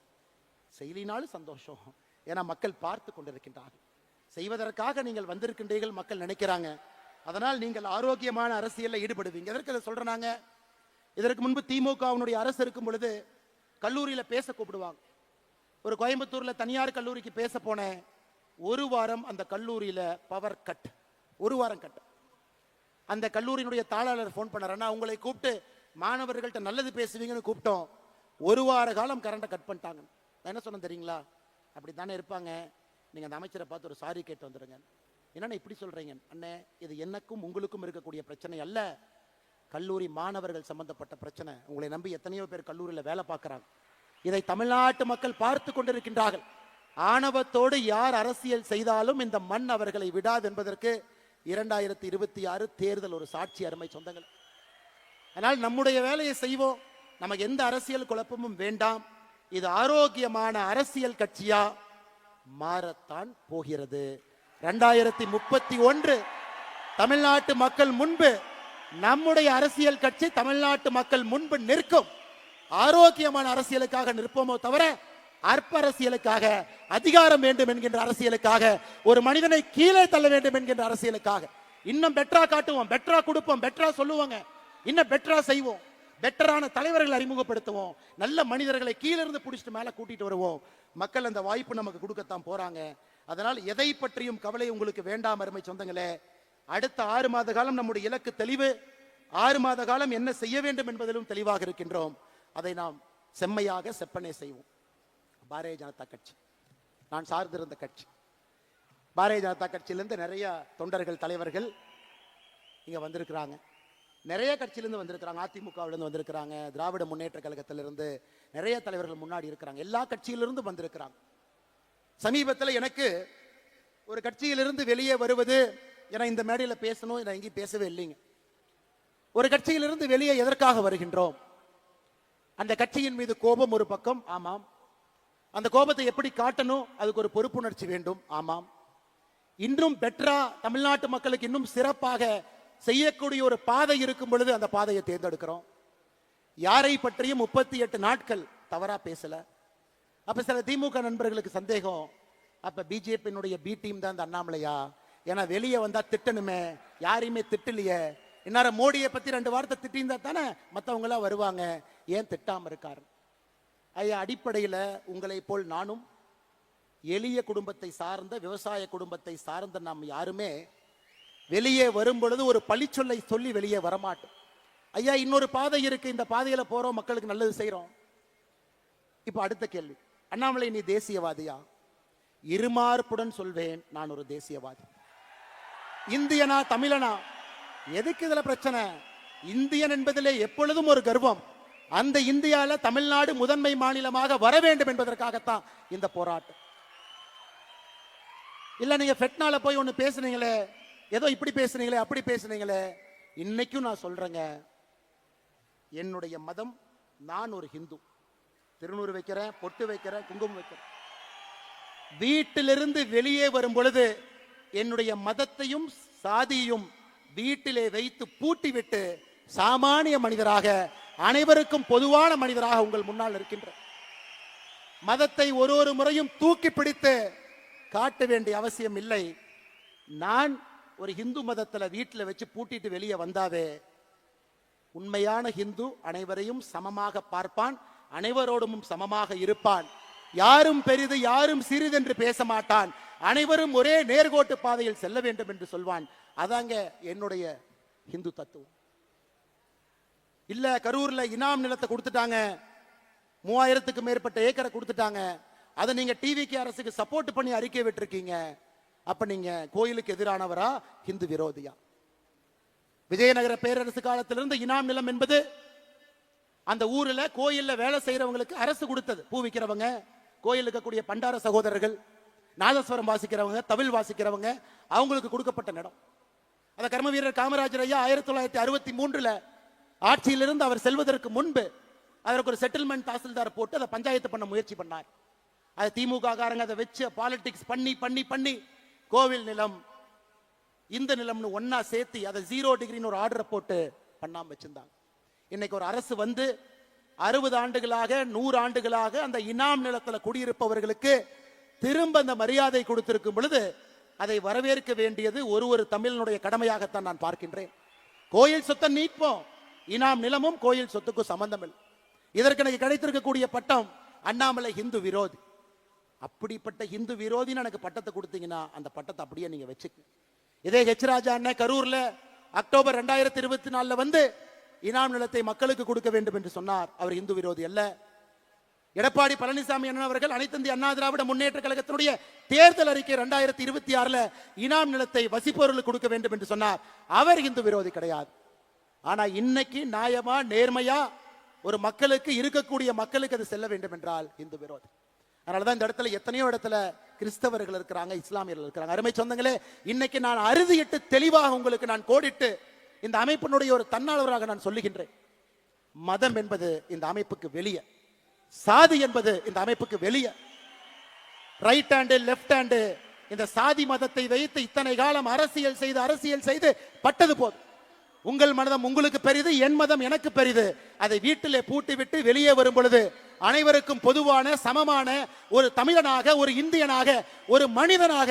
செய்யலினாலும் சந்தோஷம். ஏன்னா மக்கள் பார்த்து கொண்டிருக்கின்றார்கள். செய்வதற்காக நீங்கள் வந்திருக்கின்றீர்கள், மக்கள் நினைக்கிறாங்க. அதனால் நீங்கள் ஆரோக்கியமான அரசியலில் ஈடுபடுவீங்க. எதற்கு அதை சொல்றாங்க? இதற்கு முன்பு திமுகவினுடைய அரசு இருக்கும் பொழுது கல்லூரியில பேச கூப்பிடுவாங்க. ஒரு கோயம்புத்தூர்ல தனியார் கல்லூரிக்கு பேச போனேன். ஒரு வாரம் அந்த கல்லூரியில பவர் கட், ஒரு வாரம் கட். அந்த கல்லூரியினுடைய தாளாளர் போன் பண்ணார், உங்களை கூப்பிட்டு மாணவர்கள்ட்ட நல்லது பேசுவீங்கன்னு கூப்பிட்டோம், ஒரு வார காலம் கரண்ட்டை கட் பண்ணிட்டாங்க. நான் என்ன சொன்னேன் தெரியுங்களா? அப்படி தானே இருப்பாங்க, நீங்க அந்த அமைச்சரை பார்த்து ஒரு சாரி கேட்டு வந்துடுங்க. என்னன்னா இப்படி சொல்றீங்க? அண்ணே, இது எனக்கும் உங்களுக்கும் இருக்கக்கூடிய பிரச்சனை அல்ல, கல்லூரி மாணவர்கள் சம்பந்தப்பட்ட பிரச்சனை. உங்களை நம்பி எத்தனையோ பேர் கல்லூரியில் வேலை பார்க்கிறாங்க. இதை தமிழ்நாட்டு மக்கள் பார்த்து கொண்டிருக்கின்றார்கள். ஆணவத்தோடு யார் அரசியல் செய்தாலும் இந்த மண் அவர்களை விடாது என்பதற்கு 2026 தேர்தல் ஒரு சாட்சி. அருமை சொந்தங்கள், அதனால் நம்முடைய வேலையை செய்வோம். நமக்கு எந்த அரசியல் குழப்பமும் வேண்டாம். இது ஆரோக்கியமான அரசியல் கட்சியா மாறத்தான் போகிறது. 2031 தமிழ்நாட்டு மக்கள் முன்பு நம்முடைய அரசியல் கட்சி தமிழ்நாட்டு மக்கள் முன்பு நிற்கும். ஆரோக்கியமான அரசியலுக்காக நிற்போமோ தவிர அற்ப அரசியலுக்காக, அதிகாரம் வேண்டும் என்கின்ற அரசியலுக்காக, ஒரு மனிதனை கீழே தள்ள வேண்டும் என்கின்ற அரசியலுக்காக இன்னும் பெட்டரா காட்டுவோம், பெட்டரா கொடுப்போம், பெட்டரா சொல்லுவாங்க, இன்னும் பெட்டரா செய்வோம், பெட்டரான தலைவர்களை அறிமுகப்படுத்துவோம், நல்ல மனிதர்களை கீழிருந்து பிடிச்சிட்டு மேல கூட்டிட்டு வருவோம். மக்கள் அந்த வாய்ப்பு நமக்கு கொடுக்கத்தான் போறாங்க. அதனால் எதை பற்றியும் கவலை உங்களுக்கு வேண்டாம் அருமை சொந்தங்களே. அடுத்த 6 மாத காலம் நம்முடைய இலக்கு தெளிவு. 6 மாத காலம் என்ன செய்ய வேண்டும் என்பதிலும் தெளிவாக இருக்கின்றோம். அதை நாம் செம்மையாக செப்பனே செய்வோம். பாரதிய ஜனதா கட்சி நான் சார்ந்திருந்த கட்சி. பாரதிய ஜனதா கட்சியிலிருந்து நிறைய தொண்டர்கள், தலைவர்கள் இங்க வந்திருக்கிறாங்க. நிறைய கட்சியிலிருந்து வந்திருக்கிறாங்க. அதிமுகவிலிருந்து வந்திருக்கிறாங்க, திராவிட முன்னேற்ற கழகத்திலிருந்து நிறைய தலைவர்கள் முன்னாடி இருக்கிறாங்க. எல்லா கட்சியிலிருந்து வந்திருக்கிறாங்க. சமீபத்தில் எனக்கு ஒரு கட்சியிலிருந்து வெளியே வருவது, ஏன்னா இந்த மேடையில் பேசணும், நான் எங்கேயும் பேசவே இல்லைங்க. ஒரு கட்சியிலிருந்து வெளியே எதற்காக வருகின்றோம்? அந்த கட்சியின் மீது கோபம் ஒரு பக்கம், ஆமாம். அந்த கோபத்தை எப்படி காட்டணும், அதுக்கு ஒரு பொறுப்புணர்ச்சி வேண்டும், ஆமாம். இன்னும் பெட்டரா தமிழ்நாட்டு மக்களுக்கு இன்னும் சிறப்பாக செய்யக்கூடிய ஒரு பாதை இருக்கும் பொழுது அந்த பாதையை தேர்ந்தெடுக்கிறோம். யாரை பற்றியும் 38 நாட்கள் தவறா பேசல. அப்ப சில திமுக நண்பர்களுக்கு சந்தேகம், அப்ப பிஜேபியினுடைய பி டீம் தான் இந்த அண்ணாமலையா? ஏன்னா வெளியே வந்தா திட்டணுமே, யாரையுமே திட்டலையே. இந்நேரம் மோடியை பத்தி 2 வார்த்தை திட்டிருந்தா தானே மற்றவங்க எல்லாம் வருவாங்க, ஏன் திட்டாம இருக்காரு? ஐயா, அடிப்படையில் உங்களை போல் நானும் எளிய குடும்பத்தை சார்ந்த, விவசாய குடும்பத்தை சார்ந்த நாம் யாருமே வெளியே வரும் பொழுது ஒரு பழிச்சொல்லை சொல்லி வெளியே வரமாட்டோம். ஐயா, இன்னொரு பாதை இருக்கு, இந்த பாதையில போறோம், மக்களுக்கு நல்லது செய்யறோம். இப்ப அடுத்த கேள்வி, அண்ணாமலை நீ தேசியவாதியா? இருமார்ப்புடன் சொல்வேன், நான் ஒரு தேசியவாதி. இந்தியனா தமிழனா? எதுக்கு இதுல பிரச்சனை? இந்தியன் என்பதிலே எப்பொழுதும் ஒரு கர்வம். அந்த இந்தியால தமிழ்நாடு முதன்மை மாநிலமாக வர வேண்டும் என்பதற்காகத்தான் இந்த போராட்டம். இல்ல நீங்க ஃபெட்னால போய் ஒண்ணு பேசுனீங்களே, ஏதோ இப்படி பேசுனீங்களே, அப்படி பேசுனீங்களே. இன்னைக்கும் நான் சொல்றேங்க, என்னுடைய மதம், நான் ஒரு ஹிந்து. திருநூறு வைக்கிறேன், பொட்டு வைக்கிறேன், குங்குமம் வைக்கிறேன். வீட்டிலிருந்து வெளியே வரும் பொழுது என்னுடைய மதத்தையும் சாதியையும் வீட்டிலே வைத்து பூட்டிவிட்டு சாமானிய மனிதராக, அனைவருக்கும் பொதுவான மனிதராக உங்கள் முன்னால் இருக்கின்ற மதத்தை ஒரு முறையும் தூக்கி பிடித்து காட்ட வேண்டிய அவசியம் இல்லை. நான் ஒரு இந்து மதத்தில் வீட்டில் வச்சு பூட்டிட்டு வெளியே வந்தாவே, உண்மையான ஹிந்து அனைவரையும் சமமாக பார்ப்பான், அனைவரோடும் சமமாக இருப்பான், யாரும் பெரிது யாரும் சிறிது என்று பேச மாட்டான், அனைவரும் ஒரே நேர்கோட்டு பாதையில் செல்ல வேண்டும் என்று சொல்வான். அதாங்க என்னுடைய ஹிந்து தத்துவம். இல்ல கரூர்ல இனாம் நிலத்தை கொடுத்துட்டாங்க, 3000க்கு மேற்பட்ட ஏக்கரை கொடுத்துட்டாங்க, அதை நீங்க டிவிக்கு அரசுக்கு சப்போர்ட் பண்ணி அறிக்கை விட்டுருக்கீங்க, அப்ப நீங்க கோயிலுக்கு எதிரானவரா, ஹிந்து விரோதியா? விஜயநகர பேரரசு காலத்திலிருந்து இனாம் நிலம் என்பது அந்த ஊர்ல கோயில்ல வேலை செய்யறவங்களுக்கு அரசு கொடுத்தது. பூ விற்கிறவங்க, கோயில் இருக்கக்கூடிய பண்டார சகோதரர்கள், நாதஸ்வரம் வாசிக்கிறவங்க, தவில் வாசிக்கிறவங்க, அவங்களுக்கு கொடுக்கப்பட்ட இடம். அந்த கர்ம வீரர் காமராஜர் ஐயா 1963 ஆட்சியிலிருந்து அவர் செல்வதற்கு முன்பு அதற்கு ஒரு செட்டில்மெண்ட் தாசில்தார் போட்டு அதை பஞ்சாயத்து பண்ண முயற்சி பண்ணார். அது திமுக காரங்க அதை வச்சு பாலிடிக்ஸ் பண்ணி பண்ணி பண்ணி கோவில் நிலம், இந்த நிலம்னு ஒன்னா சேர்த்து அதை 0 டிகிரின்னு ஒரு ஆர்டரை போட்டு பண்ணாம வச்சிருந்தாங்க. இன்னைக்கு ஒரு அரசு வந்து 60 ஆண்டுகளாக 100 ஆண்டுகளாக அந்த இனாம் நிலத்துல குடியிருப்பவர்களுக்கு திரும்ப அந்த மரியாதை கொடுத்திருக்கும் பொழுது அதை வரவேற்க வேண்டியது ஒரு தமிழனுடைய கடமையாகத்தான் நான் பார்க்கின்றேன். கோயில் சொத்தை நீட்போம், இனாம் நிலமும் கோயில் சொத்துக்கும் சம்பந்தம் இல்லை. இதற்கு எனக்கு கிடைத்திருக்கக்கூடிய பட்டம் அண்ணாமலை ஹிந்து விரோதி. அப்படிப்பட்ட ஹிந்து விரோதின்னு எனக்கு பட்டத்தை கொடுத்தீங்கன்னா அந்த பட்டத்தை அப்படியே நீங்க வச்சுக்க. இதே ஹெச் ராஜா அண்ணன் கரூர்ல அக்டோபர் 2024 வந்து இனாம் நிலத்தை மக்களுக்கு கொடுக்க வேண்டும் என்று சொன்னார். அவர் இந்து விரோதி அல்ல. எடப்பாடி பழனிசாமி அண்ணன் அவர்கள் அனைத்து இந்திய அண்ணா திராவிட முன்னேற்ற கழகத்தினுடைய தேர்தல் அறிக்கை 2026 இனாம் நிலத்தை வசிப்பவர்களுக்கு கொடுக்க வேண்டும் என்று சொன்னார். அவர் இந்து விரோதி கிடையாது. ஆனா இன்னைக்கு நியாயமா நேர்மையா ஒரு மக்களுக்கு இருக்கக்கூடிய மக்களுக்கு அது செல்ல வேண்டும் என்றால் இந்து விரோதி. அதனாலதான் இந்த இடத்துல எத்தனையோ இடத்துல கிறிஸ்தவர்கள் இருக்கிறாங்க, இஸ்லாமியர்கள் இருக்கிறாங்க. அருமை சொந்தங்களே, இன்னைக்கு நான் அறுதியிட்டு தெளிவாக உங்களுக்கு நான் கோடிட்டு இந்த அமைப்பினுடைய ஒரு தன்னாளராக நான் சொல்லுகின்றேன். மதம் என்பது இந்த அமைப்புக்கு வெளியே, சாதி என்பது இந்த அமைப்புக்கு வெளியே. ரைட் ஹேண்டு லெப்ட் ஹேண்டு இந்த சாதி மதத்தை வைத்து இத்தனை காலம் அரசியல் செய்து பட்டது போதும். உங்கள் மதம் உங்களுக்கு பெரிது, என் மதம் எனக்கு பெரிது. அதை வீட்டிலே பூட்டி விட்டு வெளியே வரும் பொழுது அனைவருக்கும் பொதுவான சமமான ஒரு தமிழனாக, ஒரு இந்தியனாக, ஒரு மனிதனாக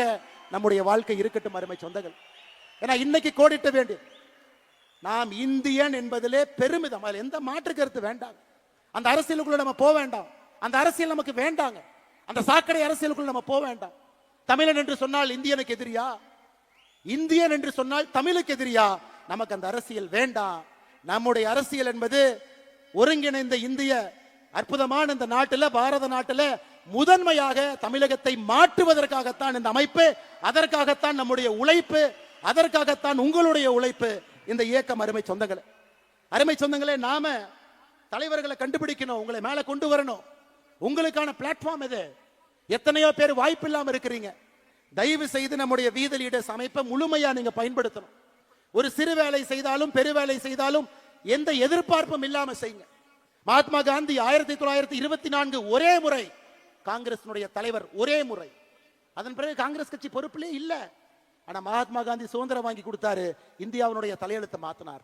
நம்முடைய வாழ்க்கை இருக்கட்டும் அருமை சொந்தங்கள். ஏன்னா இன்னைக்கு கோடிட்ட வேண்டும், நாம் இந்தியன் என்பதிலே பெருமிதம், அதில் எந்த மாற்று கருத்து வேண்டாம். அந்த அரசியலுக்குள்ள நம்ம போக வேண்டாம், அந்த அரசியல் நமக்கு வேண்டாங்க. அந்த சாக்கடை அரசியலுக்குள்ள நம்ம போக வேண்டாம். தமிழன் என்று சொன்னால் இந்தியனுக்கு எதிரியா, இந்தியன் என்று சொன்னால் தமிழுக்கு எதிரியா? நமக்கு அந்த அரசியல் வேண்டாம். நம்முடைய அரசியல் என்பது ஒருங்கிணைந்த இந்திய அற்புதமான இந்த நாட்டில், பாரத நாட்டில் முதன்மையாக தமிழகத்தை மாற்றுவதற்காகத்தான் இந்த அமைப்பு, அதற்காகத்தான் நம்முடைய உழைப்பு, அதற்காகத்தான் உங்களுடைய உழைப்பு, இந்த இயக்கம். அருமை சொந்தங்களே, நாம தலைவர்களை கண்டுபிடிக்கணும், உங்களை மேல கொண்டு வரணும். உங்களுக்கான பிளாட்ஃபார்ம் இது. எத்தனையோ பேர் வாய்ப்பு இல்லாம இருக்கிறீங்க. தயவு செய்து நம்முடைய வீதி லீடர்ஸ் அமைப்பை முழுமையா நீங்க பயன்படுத்தணும். ஒரு சிறு வேலை செய்தாலும் பெரு வேலை செய்தாலும் எந்த எதிர்பார்ப்பும் இல்லாம செய்யுங்க. மகாத்மா காந்தி 1924 ஒரே முறை காங்கிரஸ் தலைவர், ஒரே முறை. அதன் பிறகு காங்கிரஸ் கட்சி பொறுப்பிலே இல்ல. ஆனா மகாத்மா காந்தி சுதந்திரம் வாங்கி கொடுத்தாரு, இந்தியாவுடைய தலையெழுத்தை மாத்தினார்.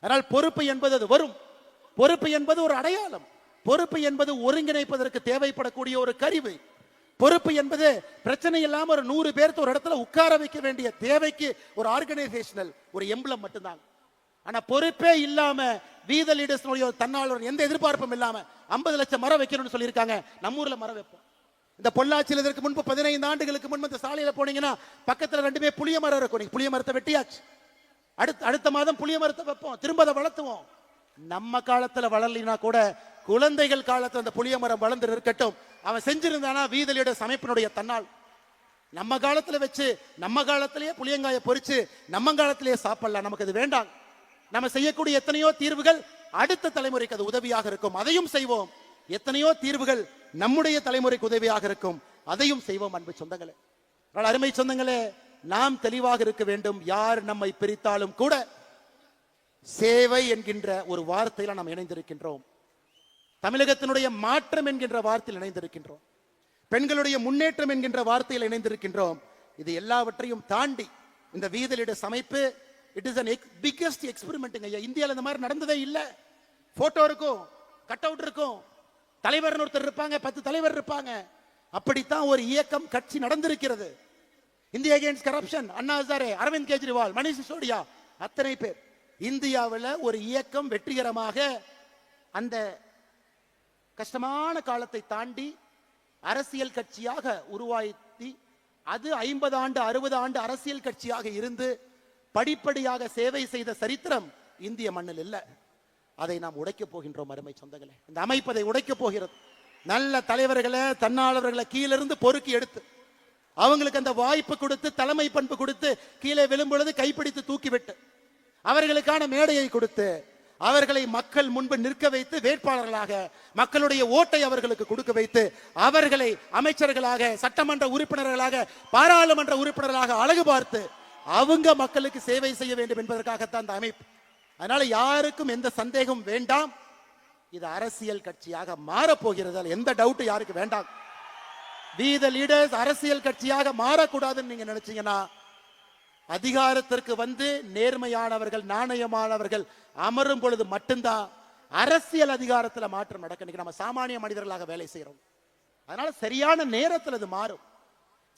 அதனால் பொறுப்பு என்பது அது வரும். பொறுப்பு என்பது ஒரு அடையாளம். பொறுப்பு என்பது ஒருங்கிணைப்பதற்கு தேவைப்படக்கூடிய ஒரு கருவி. பொறுப்பு என்பது பிரச்சனை இல்லாம ஒரு 100 பேருக்கு ஒரு இடத்துல உட்கார வைக்க வேண்டிய தேவைக்கு ஒரு ஆர்கனைசேஷனல் ஒரு எம்பளம் மட்டும்தான். ஆனா பொறுப்பே இல்லாம வீத லீடர்ஸ் தன்னாளர் எந்த எதிர்பார்ப்பும் இல்லாம 50 லட்சம் மரம் வைக்கணும்னு சொல்லியிருக்காங்க. நம்ம ஊர்ல மரம் வைப்போம். இந்த பொள்ளாச்சியில் இதற்கு முன்பு 15 ஆண்டுகளுக்கு முன்பு இந்த சாலையில போனீங்கன்னா பக்கத்துல 2 புளிய மரம் இருக்கும். புளிய மரத்தை வெட்டியாச்சு. அடுத்த மாதம் புளிய மரத்தை வைப்போம், திரும்ப அதை வளர்த்துவோம். நம்ம காலத்துல வளரலினா கூட குழந்தைகள் காலத்துல அந்த புளிய மரம் வளர்ந்து இருக்கட்டும். அவன் செஞ்சிருந்தானா வீத லீடர்ஸ் அமைப்பினுடைய தன்னால். நம்ம காலத்துல வச்சு நம்ம காலத்திலேயே புளியங்காய பொறிச்சு நம்ம காலத்திலேயே சாப்பிடலாம். நமக்கு அது வேண்டாம். நம்ம செய்யக்கூடிய எத்தனையோ தீர்வுகள் அடுத்த தலைமுறைக்கு அது உதவியாக இருக்கும், அதையும் செய்வோம். எத்தனையோ தீர்வுகள் நம்முடைய தலைமுறைக்கு உதவியாக இருக்கும், அதையும் செய்வோம். அன்பு சொந்தங்களே, அருமை சொந்தங்களே, நாம் தெளிவாக இருக்க வேண்டும். யார் நம்மை பிரித்தாலும் கூட சேவை என்கின்ற ஒரு வார்த்தையில நாம் இணைந்திருக்கின்றோம். தமிழகத்தினுடைய மாற்றம் என்கின்ற வார்த்தையில் இணைந்திருக்கின்றோம். பெண்களுடைய முன்னேற்றம் என்கின்ற வார்த்தையில் இணைந்திருக்கின்றோம். இது எல்லாவற்றையும் தாண்டி இந்த வீத லீடர்ஸ் அமைப்பு it is an biggest experiment. இந்தியாவில் இந்த மாதிரி நடந்ததே இல்லை. போட்டோ இருக்கும், கட் அவுட் இருக்கும், தலைவர் ஒருத்தர் இருப்பாங்க, 10 தலைவர் இருப்பாங்க. அப்படித்தான் ஒரு இயக்கம் கட்சி நடந்திருக்கிறது. India against corruption, Anna Hazare, Aravind Kejriwal, Manish Sisodia, அத்தனை பேர். இந்தியாவில் ஒரு இயக்கம் வெற்றிகரமாக அந்த கஷ்டமான காலத்தை தாண்டி அரசியல் கட்சியாக உருவாக்கி அது 50 ஆண்டு 60 ஆண்டு அரசியல் கட்சியாக இருந்து படிப்படியாக சேவை செய்த சரித்திரம் இந்திய மண்ணில் இல்லை. அதை நாம் உடைக்கப் போகின்றோம் அருமை சொந்தங்களே. இந்த அமைப்பதை உடைக்கப் போகிறது. நல்ல தலைவர்களை, தன்னாளர்களை கீழிருந்து பொறுக்கி எடுத்து அவங்களுக்கு அந்த வாய்ப்பு கொடுத்து, தலைமை பண்பு கொடுத்து, கீழே விழும்பொழுது கைப்பிடித்து தூக்கிவிட்டு அவர்களுக்கான மேடையை கொடுத்து அவர்களை மக்கள் முன்பு நிற்க வைத்து வேட்பாளர்களாக மக்களுடைய ஓட்டை அவர்களுக்கு கொடுக்க வைத்து அவர்களை அமைச்சர்களாக, சட்டமன்ற உறுப்பினர்களாக, பாராளுமன்ற உறுப்பினர்களாக அழகு பார்த்து அவங்க மக்களுக்கு சேவை செய்ய வேண்டும் என்பதற்காகத்தான் இந்த அமைப்பு. அதனால யாருக்கும் எந்த சந்தேகம் வேண்டாம், இது அரசியல் கட்சியாக மாறப்போகிறது. எந்த டவுட் யாருக்கு வேண்டாம். வீத லீடர்ஸ் அரசியல் கட்சியாக மாறக்கூடாதுன்னு நீங்க நினைச்சீங்கன்னா அதிகாரத்திற்கு வந்து நேர்மையானவர்கள், நாணயமானவர்கள் அமரும் பொழுது மட்டும்தான் அரசியல் அதிகாரத்துல மாற்றம் நடக்கும். இன்னைக்கு நம்ம சாமானிய மனிதர்களாக வேலை செய்யறோம். அதனால சரியான நேரத்தில் அது மாறும்.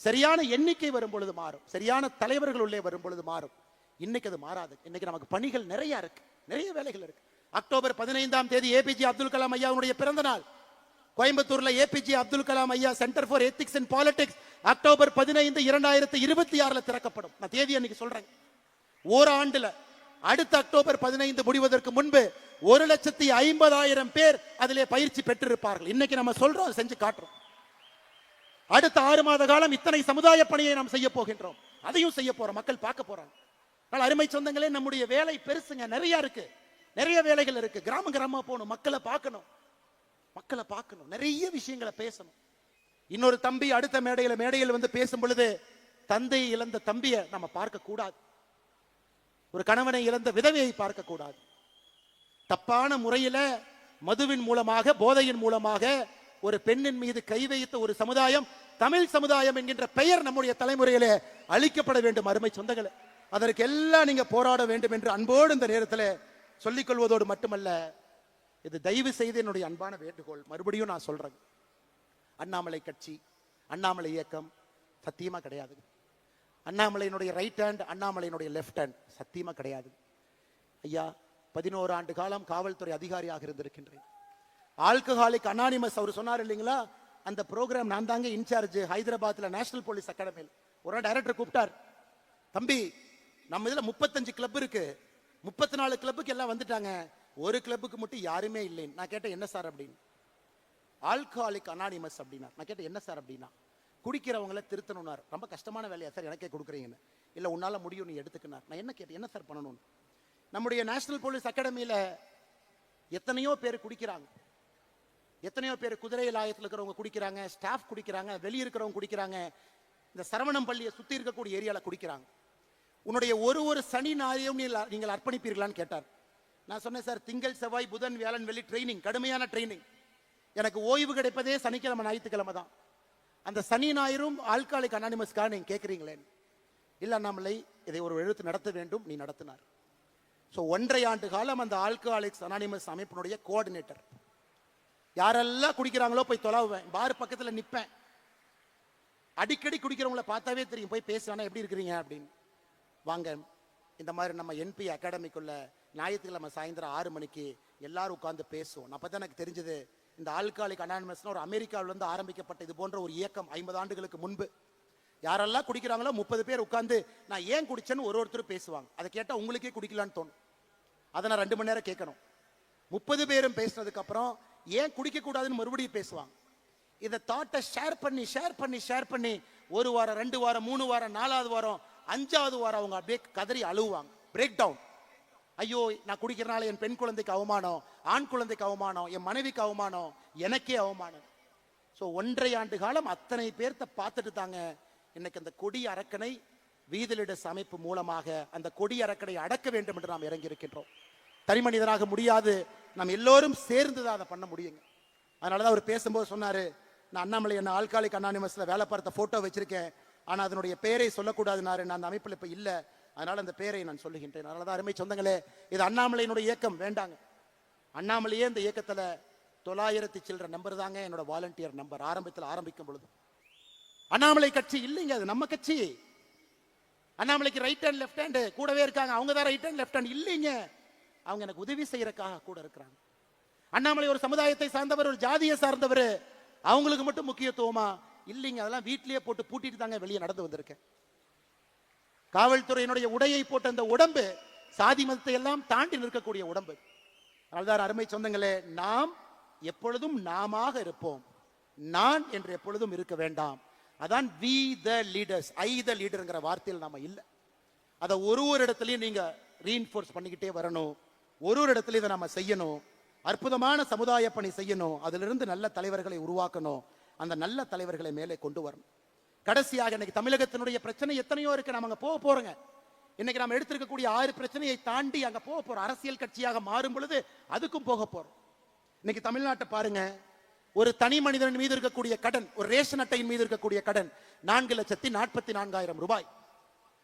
சரியான எண்ணிக்கை வரும் பொழுது மாறும். சரியான தலைவர்கள் உள்ளே வரும் பொழுது மாறும். இன்னைக்கு அது மாறாது. இன்னைக்கு நமக்கு பணிகள் நிறைய இருக்கு, நிறைய வேலைகள் இருக்கு. அக்டோபர் 15ஆம் தேதி ஏபிஜே அப்துல் கலாம் ஐயாவுடைய பிறந்த நாள். கோயம்புத்தூர்ல ஏபிஜே அப்துல் கலாம் ஐயா centre for ethics and politics October 15, 2026 திறக்கப்படும். நான் தேதி அன்னைக்கு சொல்றேன். ஓராண்டுல அடுத்த அக்டோபர் 15 முடிவதற்கு முன்பு 1,50,000 பேர் அதிலே பயிற்சி பெற்றிருப்பார்கள். இன்னைக்கு நம்ம சொல்றோம், செஞ்சு காட்டுறோம். அடுத்த 6 மாத காலம் இத்தனை சமுதாய பணியை நாம் செய்ய போகின்றோம். அதையும் செய்ய போறோம். மக்கள் பார்க்க போறாங்க. அருமை சொந்தங்களே, நம்முடைய வேலை பெருசுங்க, நிறைய இருக்கு, நிறைய வேலைகள் இருக்கு. கிராம கிராமமா போகணும், மக்களை பார்க்கணும், நிறைய விஷயங்களை பேசணும். இன்னொரு தம்பி அடுத்த மேடையில் வந்து பேசும் பொழுது தந்தையை இழந்த தம்பியை நம்ம பார்க்க கூடாது. ஒரு கணவனை இழந்த விதவையை பார்க்க கூடாது. தப்பான முறையில மதுவின் மூலமாக, போதையின் மூலமாக ஒரு பெண்ணின் மீது கை வைத்த ஒரு சமுதாயம் தமிழ் சமுதாயம் என்கின்ற பெயர் நம்முடைய தலைமுறையிலே அழிக்கப்பட வேண்டும். அருமை சொந்தங்களே, அதற்கு எல்லாம் நீங்க போராட வேண்டும் என்று அன்போடு இந்த நேரத்தில் சொல்லிக் கொள்வதோடு மட்டுமல்ல, இது தயவு செய்து என்னுடைய அன்பான வேண்டுகோள். மறுபடியும் நான் சொல்றேன், அண்ணாமலை கட்சி, அண்ணாமலை இயக்கம் சத்தியமா கிடையாது. அண்ணாமலையினுடைய ரைட் ஹேண்ட், அண்ணாமலையினுடைய லெஃப்ட் ஹேண்ட் சத்தியமா கிடையாது. ஐயா 11 ஆண்டு காலம் காவல்துறை அதிகாரியாக இருந்திருக்கின்றேன். ஆல்கஹாலிக் அனானிமஸ் அவர் சொன்னார் இல்லைங்களா, அந்த ப்ரோக்ராம் நான் தாங்க இன்சார்ஜ். ஹைதராபாத்ல நேஷனல் போலீஸ் அகாடமியில் ஒரு டைரக்டர் கூப்பிட்டார். தம்பி, நம்ம இதுல 35 கிளப் இருக்கு, 34 கிளப்புக்கு எல்லாம் வந்துட்டாங்க, ஒரு கிளப்புக்கு மட்டும் யாருமே இல்லைன்னு. நான் கேட்டேன், என்ன சார் அப்படின்னு. ஆல்கஹாலிக் அனானிமஸ் அப்படின்னா. நான் கேட்டேன், என்ன சார் அப்படின்னா. குடிக்கிறவங்களை திருத்தணும்னார். ரொம்ப கஷ்டமான வேலையா சார் எனக்கே கொடுக்குறீங்கன்னு. இல்லை, உன்னால முடியும், நீ எடுத்துக்கினார். நான் என்ன கேட்டேன், என்ன சார் பண்ணணும்னு. நம்முடைய நேஷனல் போலீஸ் அகாடமியில எத்தனையோ பேர் குடிக்கிறாங்க, எத்தனையோ பேர் குதிரை லாயத்தில் இருக்கிறவங்க குடிக்கிறாங்க, ஸ்டாஃப் குடிக்கிறாங்க, வெளியே இருக்கிறவங்க குடிக்கிறாங்க, இந்த சரவணம் பள்ளியை சுற்றி இருக்கக்கூடிய ஏரியால குடிக்கிறாங்க. உன்னுடைய ஒரு சனி ஞாயிறையும் நீங்கள் அர்ப்பணிப்பீர்களான்னு கேட்டார். நான் சொன்னேன், சார் திங்கள் செவ்வாய் புதன் வியாழன் வெள்ளி ட்ரைனிங், கடுமையான ட்ரைனிங். எனக்கு ஓய்வு கிடைப்பதே சனிக்கிழமை ஞாயிற்றுக்கிழமை தான். அந்த சனி ஞாயிறும் ஆல்கஹாலிக் அனானிமஸ்க்காக நீங்க கேட்குறீங்களே. இல்லை அண்ணாமலை, இதை ஒரு எழுத்து நடத்த வேண்டும், நீ நடத்தினார். ஸோ 1.5 ஆண்டு காலம் அந்த ஆல்கஹாலிக்ஸ் அனானிமஸ் அமைப்பினுடைய கோஆர்டினேட்டர். யாரெல்லாம் குடிக்கிறாங்களோ போய் தொலைவேன், பார் பக்கத்தில் நிற்பேன். அடிக்கடி குடிக்கிறவங்களை பார்த்தாவே தெரியும், போய் பேசுவானா எப்படி இருக்கிறீங்க அப்படின்னு. வாங்க, இந்த மாதிரி நம்ம என்பி அகாடமிக்குள்ள ஞாயிற்றுக்கிழமை சாயந்தரம் 6 மணிக்கு எல்லாரும் உட்கார்ந்து பேசுவோம். அப்போ தான் எனக்கு தெரிஞ்சது, இந்த ஆல்கஹாலிக் அனானிமஸ் ஒரு அமெரிக்காவிலிருந்து ஆரம்பிக்கப்பட்ட இது போன்ற ஒரு இயக்கம் 50 ஆண்டுகளுக்கு முன்பு. யாரெல்லாம் குடிக்கிறாங்களோ 30 பேர் உட்கார்ந்து நான் ஏன் குடிச்சேன்னு ஒருத்தர் பேசுவாங்க. அதை கேட்டால் உங்களுக்கே குடிக்கலான்னு தோணும். அதை நான் 2 மணி நேரம் கேட்கணும். 30 பேரும் பேசினதுக்கு அப்புறம் ஏன் குடிக்க கூடாதுன்னு மறுபடியும் பேசுவாங்க. இதை தாட்டை ஷேர் பண்ணி 1 வாரம், 2 வாரம், 3 வாரம், 4வது வாரம், 5வது வாரம் அவங்க அப்படியே கதறி அழுவாங்க, பிரேக் டவுன். ஐயோ, நான் குடிக்கிறனால என் பெண் குழந்தைக்கு அவமானம், ஆண் குழந்தைக்கு அவமானம், என் மனைவிக்கு அவமானம், எனக்கே அவமானம். ஸோ 1.5 ஆண்டு காலம் அத்தனை பேர்த்த பார்த்துட்டு தாங்க இன்னைக்கு அந்த கொடி அரக்கனை வீதிலிடஸ் அமைப்பு மூலமாக அந்த கொடி அரக்கனை அடக்க வேண்டும் என்று நாம் இறங்கி இருக்கின்றோம். தனி மனிதனாக முடியாது, நாம் எல்லோரும் சேர்ந்து தான் அதை பண்ண முடியுங்க. அதனாலதான் அவர் பேசும்போது சொன்னாரு, நான் அண்ணாமலை என்ன ஆல்கஹாலிக் அனானிமஸ்ல வேலை பார்த்த போட்டோ வச்சிருக்கேன், ஆனா அதனுடைய பேரை சொல்லக்கூடாதுனாரு. நான் அந்த அமைப்பில் இப்ப இல்ல, அதனால அந்த பேரை நான் சொல்லுகின்றேன். அதனாலதான் அருமை சொந்தங்களே, இது அண்ணாமலையினுடைய இயக்கம் வேண்டாங்க. அண்ணாமலையே இந்த இயக்கத்துல 900 சில்லற நம்பர் தாங்க என்னோட வாலண்டியர் நம்பர். ஆரம்பிக்கும் பொழுது அண்ணாமலை கட்சி இல்லைங்க, அது நம்ம கட்சி. அண்ணாமலைக்கு ரைட் ஹேண்ட் லெஃப்ட் ஹேண்ட் கூடவே இருக்காங்க, அவங்க தான் ரைட் ஹேண்ட் லெஃப்ட் ஹேண்ட் இல்லைங்க. அவங்க எனக்கு உதவி செய்யறதுக்காக கூட இருக்கிறாங்க. அண்ணாமலை ஒரு சமுதாயத்தை சார்ந்தவர், ஒரு ஜாதியை சார்ந்தவர், அவங்களுக்கு மட்டும் முக்கியத்துவமா இல்லைங்க. அதெல்லாம் வீட்டிலேயே போட்டு பூட்டிட்டு தாங்க வெளியே நடந்து வந்திருக்கேன். காவல்துறையினுடைய உடையை போட்ட அந்த உடம்பு சாதி மதத்தை எல்லாம் தாண்டி நிற்கக்கூடிய உடம்பு. அதனால்தான் அருமை சொந்தங்களே, நாம் எப்பொழுதும் நாமாக இருப்போம், நான் என்று எப்பொழுதும் இருக்க வேண்டாம். அதான் we the leaders, I the leaderங்கிற வார்த்தையில் நாம இல்ல. அதை ஒரு இடத்துலயும் நீங்க ரீஇன்ஃபோர்ஸ் பண்ணிக்கிட்டே வரணும். ஒரு இடத்துல இதை நாம செய்யணும். அற்புதமான சமுதாய பணி செய்யணும். அதிலிருந்து நல்ல தலைவர்களை உருவாக்கணும். அந்த நல்ல தலைவர்களை மேலே கொண்டு வரணும். கடைசியாக இன்னைக்கு தமிழகத்தினுடைய பிரச்சனை எத்தனையோ இருக்கு, நாம அங்க போக போறோங்க. இன்னைக்கு நாம எடுத்திருக்கக்கூடிய 6 பிரச்சனையை தாண்டி அங்க போக போறோம். அரசியல் கட்சியாக மாறும் பொழுது அதுக்கும் போக போறோம். இன்னைக்கு தமிழ்நாட்டை பாருங்க, ஒரு தனி மனிதன் மீது இருக்கக்கூடிய கடன், ஒரு ரேஷன் அட்டையின் மீது இருக்கக்கூடிய கடன் 4,44,000 ரூபாய்.